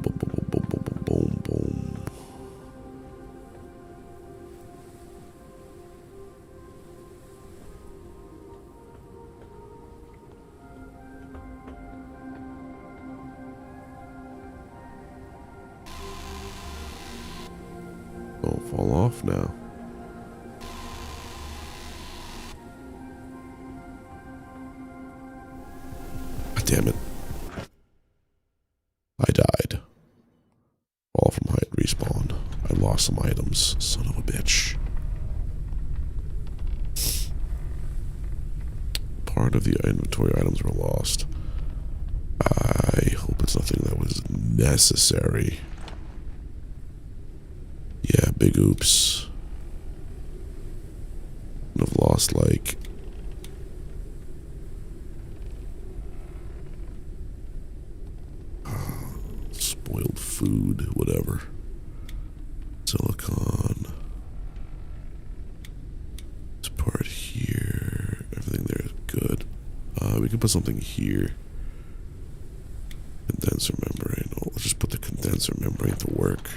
Boom, boom, boom, boom, boom, boom, boom. Don't fall off now. Damn it. I died. Fall from height, respawn. I lost some items. Son of a bitch. Part of the inventory items were lost. I hope it's nothing that was necessary. Yeah, big oops. I've lost like... spoiled food, whatever. Silicon. This part here. Everything there is good. We can put something here. Condenser membrane. Oh, let's just put the condenser membrane to work.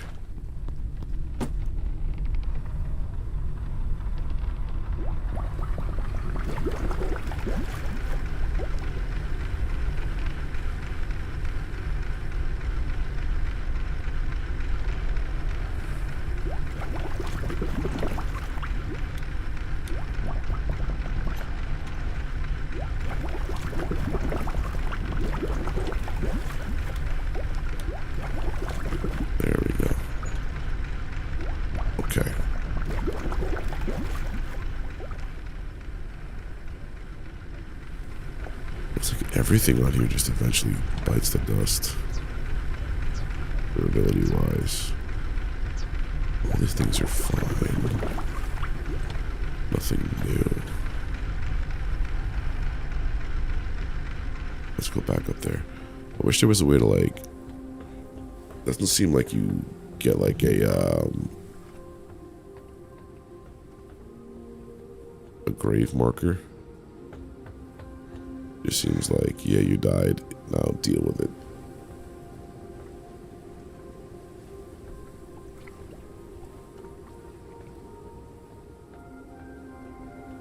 Looks like everything on here just eventually bites the dust. Durability-wise. All these things are fine. Nothing new. Let's go back up there. I wish there was a way to, like... Doesn't seem like you get, like, a grave marker. Just seems like, yeah, you died. Now deal with it.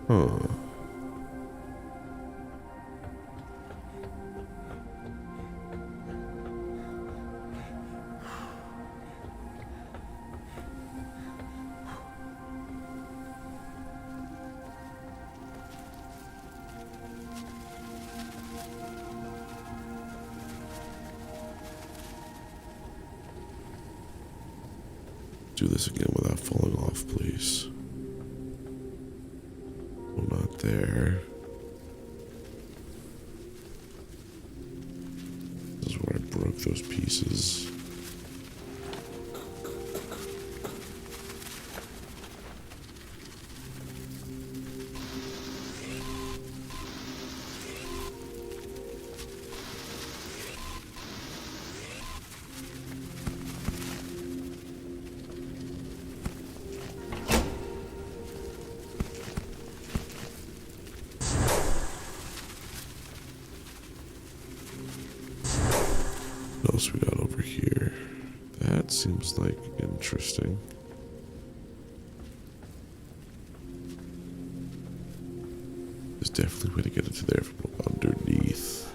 Huh. Do this again without falling off, please. Oh, not there. This is where I broke those pieces. What else we got over here? That seems like interesting. There's definitely a way to get into there from underneath.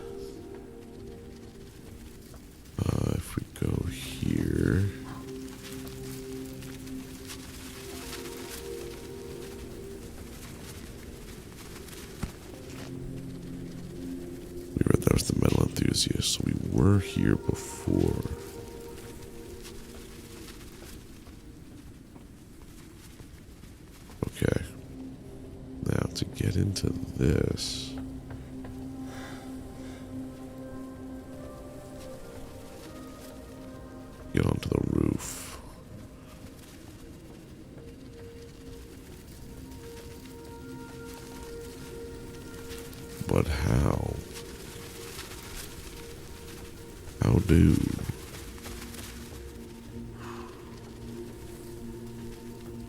If we go here. We read that was the metal enthusiast, so we were here before. Okay. Now to get into this. Get onto the roof. But how? How do?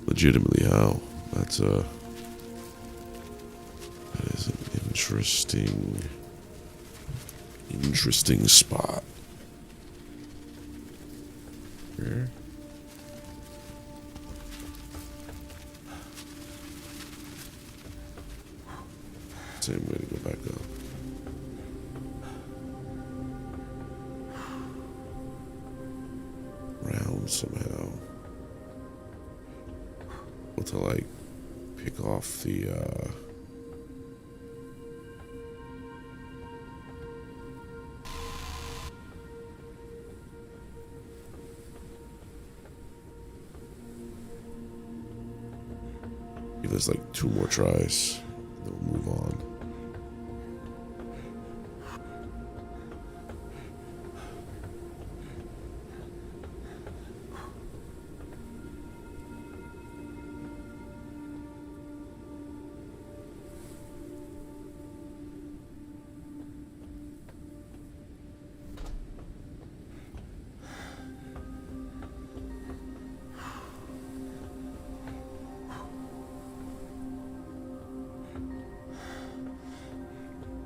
Legitimately how? That is an interesting spot. Here. Same way to go back up. Round somehow. What to like pick off the give this like 2 more tries, then we'll move on.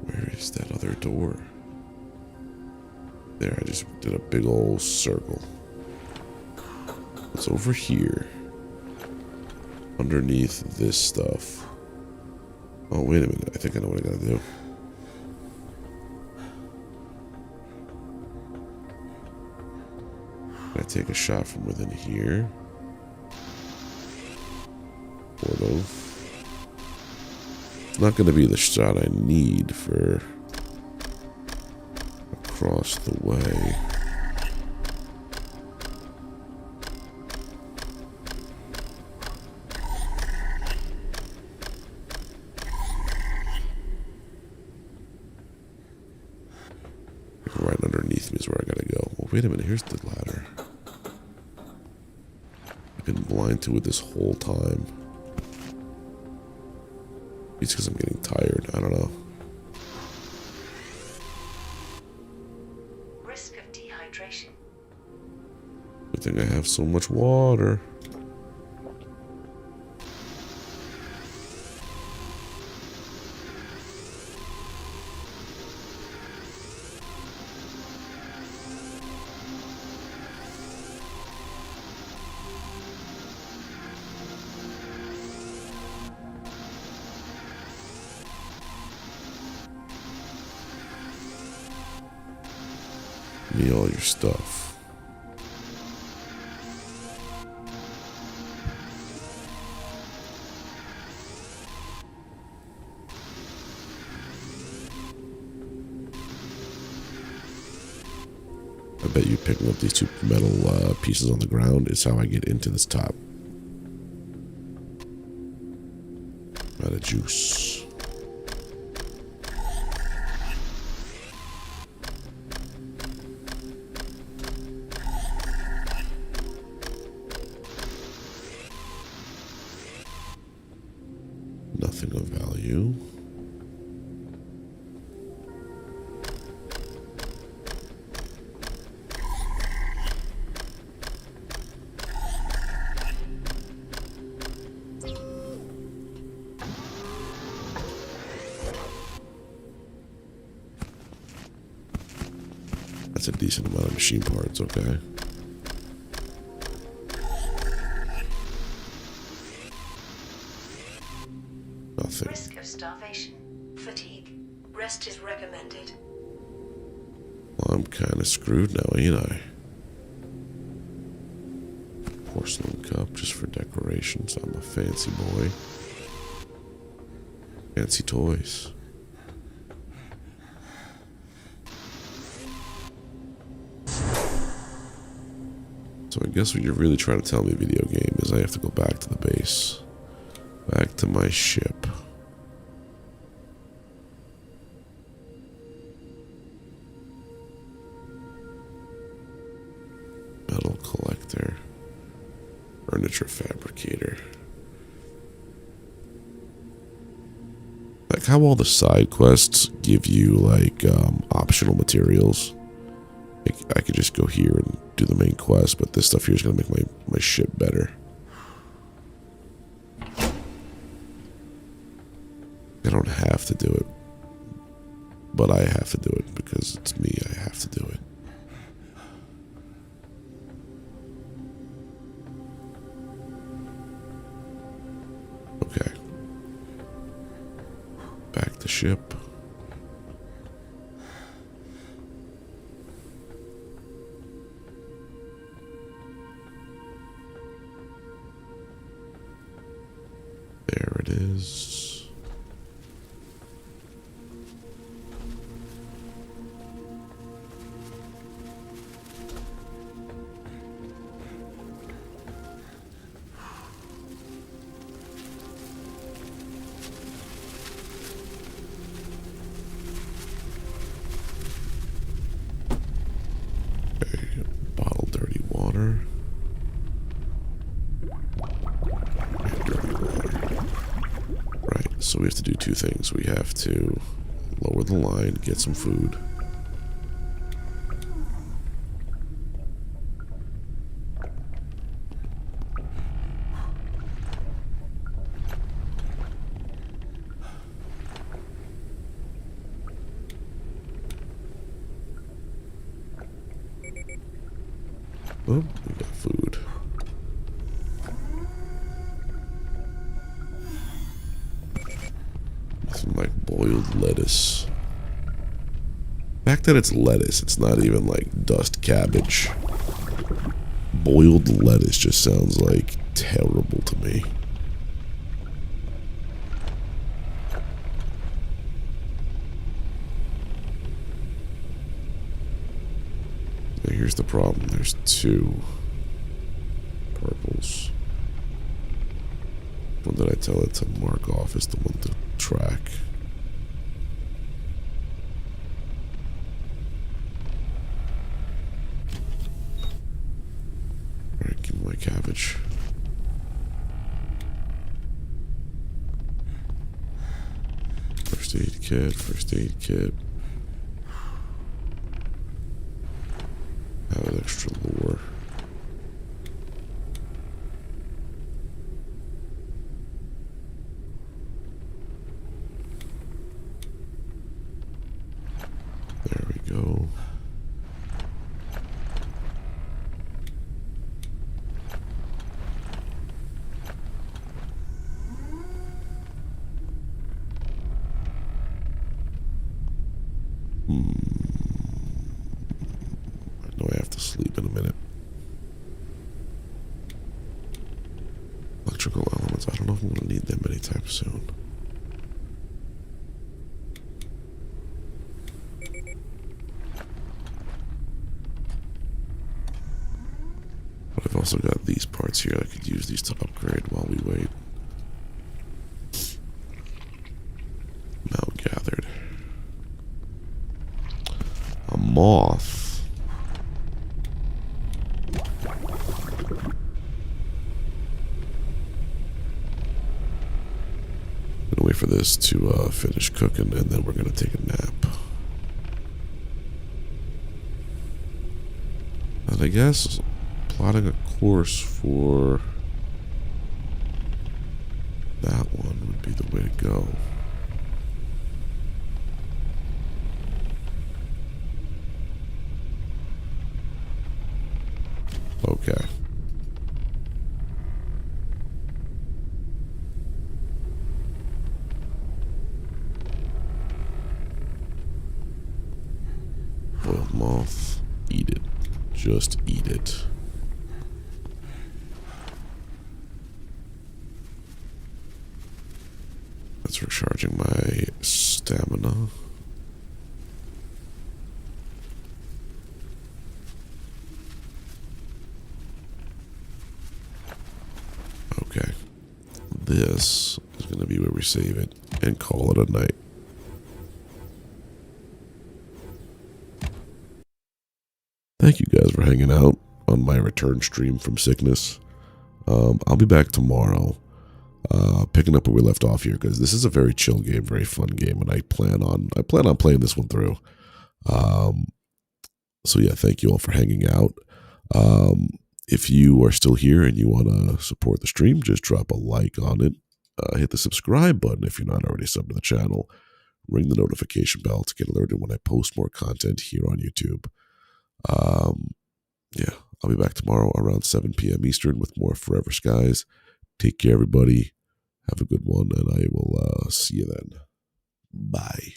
Where is that other door? There, I just did a big old circle. It's over here. Underneath this stuff. Oh, wait a minute. I think I know what I gotta do. I take a shot from within here. Portal. It's not going to be the shot I need for across the way. wait a minute, here's the ladder. I've been blind to it this whole time. It's because I'm getting tired, I don't know. Risk of dehydration. I think I have so much water. Give me all your stuff. I bet you picking up these two metal pieces on the ground is how I get into this top. Out of juice. Nothing of value. That's a decent amount of machine parts, okay. Nothing. Risk of starvation. Fatigue. Rest is recommended. Well, I'm kind of screwed now, ain't I? Porcelain cup just for decorations. I'm a fancy boy. Fancy toys. So I guess what you're really trying to tell me, video game, is I have to go back to the base. Back to my ship. Metal collector. Furniture fabricator. Like how all the side quests give you like optional materials. Like I could just go here and do the main quest, but this stuff here is gonna make my ship better. I don't have to do it, but I have to do it because it's me. I have to do it. Okay. Back to ship. There it is. Bottle dirty water. And dirty water. Right, so we have to do two things. We have to lower the line, get some food. Oh, we got food. Nothing like boiled lettuce. The fact that it's lettuce, it's not even like dust cabbage. Boiled lettuce just sounds like terrible to me. Now here's the problem. There's two purples. One that I tell it to mark off is the one to track. First aid kit, first aid kit. Have an extra lure. There we go. I know I have to sleep in a minute. Electrical elements. I don't know if I'm going to need them anytime soon. But I've also got these parts here. I could use these to upgrade while we wait. Mount gathered. A moth. Gonna wait for this to finish cooking, and then we're gonna take a nap. And I guess plotting a course for that one would be the way to go. Okay. Boiled moth. Eat it. Just eat it. That's recharging my stamina. Okay. This is going to be where we save it and call it a night. Thank you guys for hanging out on my return stream from sickness. I'll be back tomorrow, picking up where we left off here, because this is a very chill game, very fun game, and I plan on playing this one through. So yeah, thank you all for hanging out. If you are still here and you want to support the stream, just drop a like on it. Hit the subscribe button if you're not already subbed to the channel. Ring the notification bell to get alerted when I post more content here on YouTube. Yeah, I'll be back tomorrow around 7 p.m. Eastern with more Forever Skies. Take care, everybody. Have a good one, and I will see you then. Bye.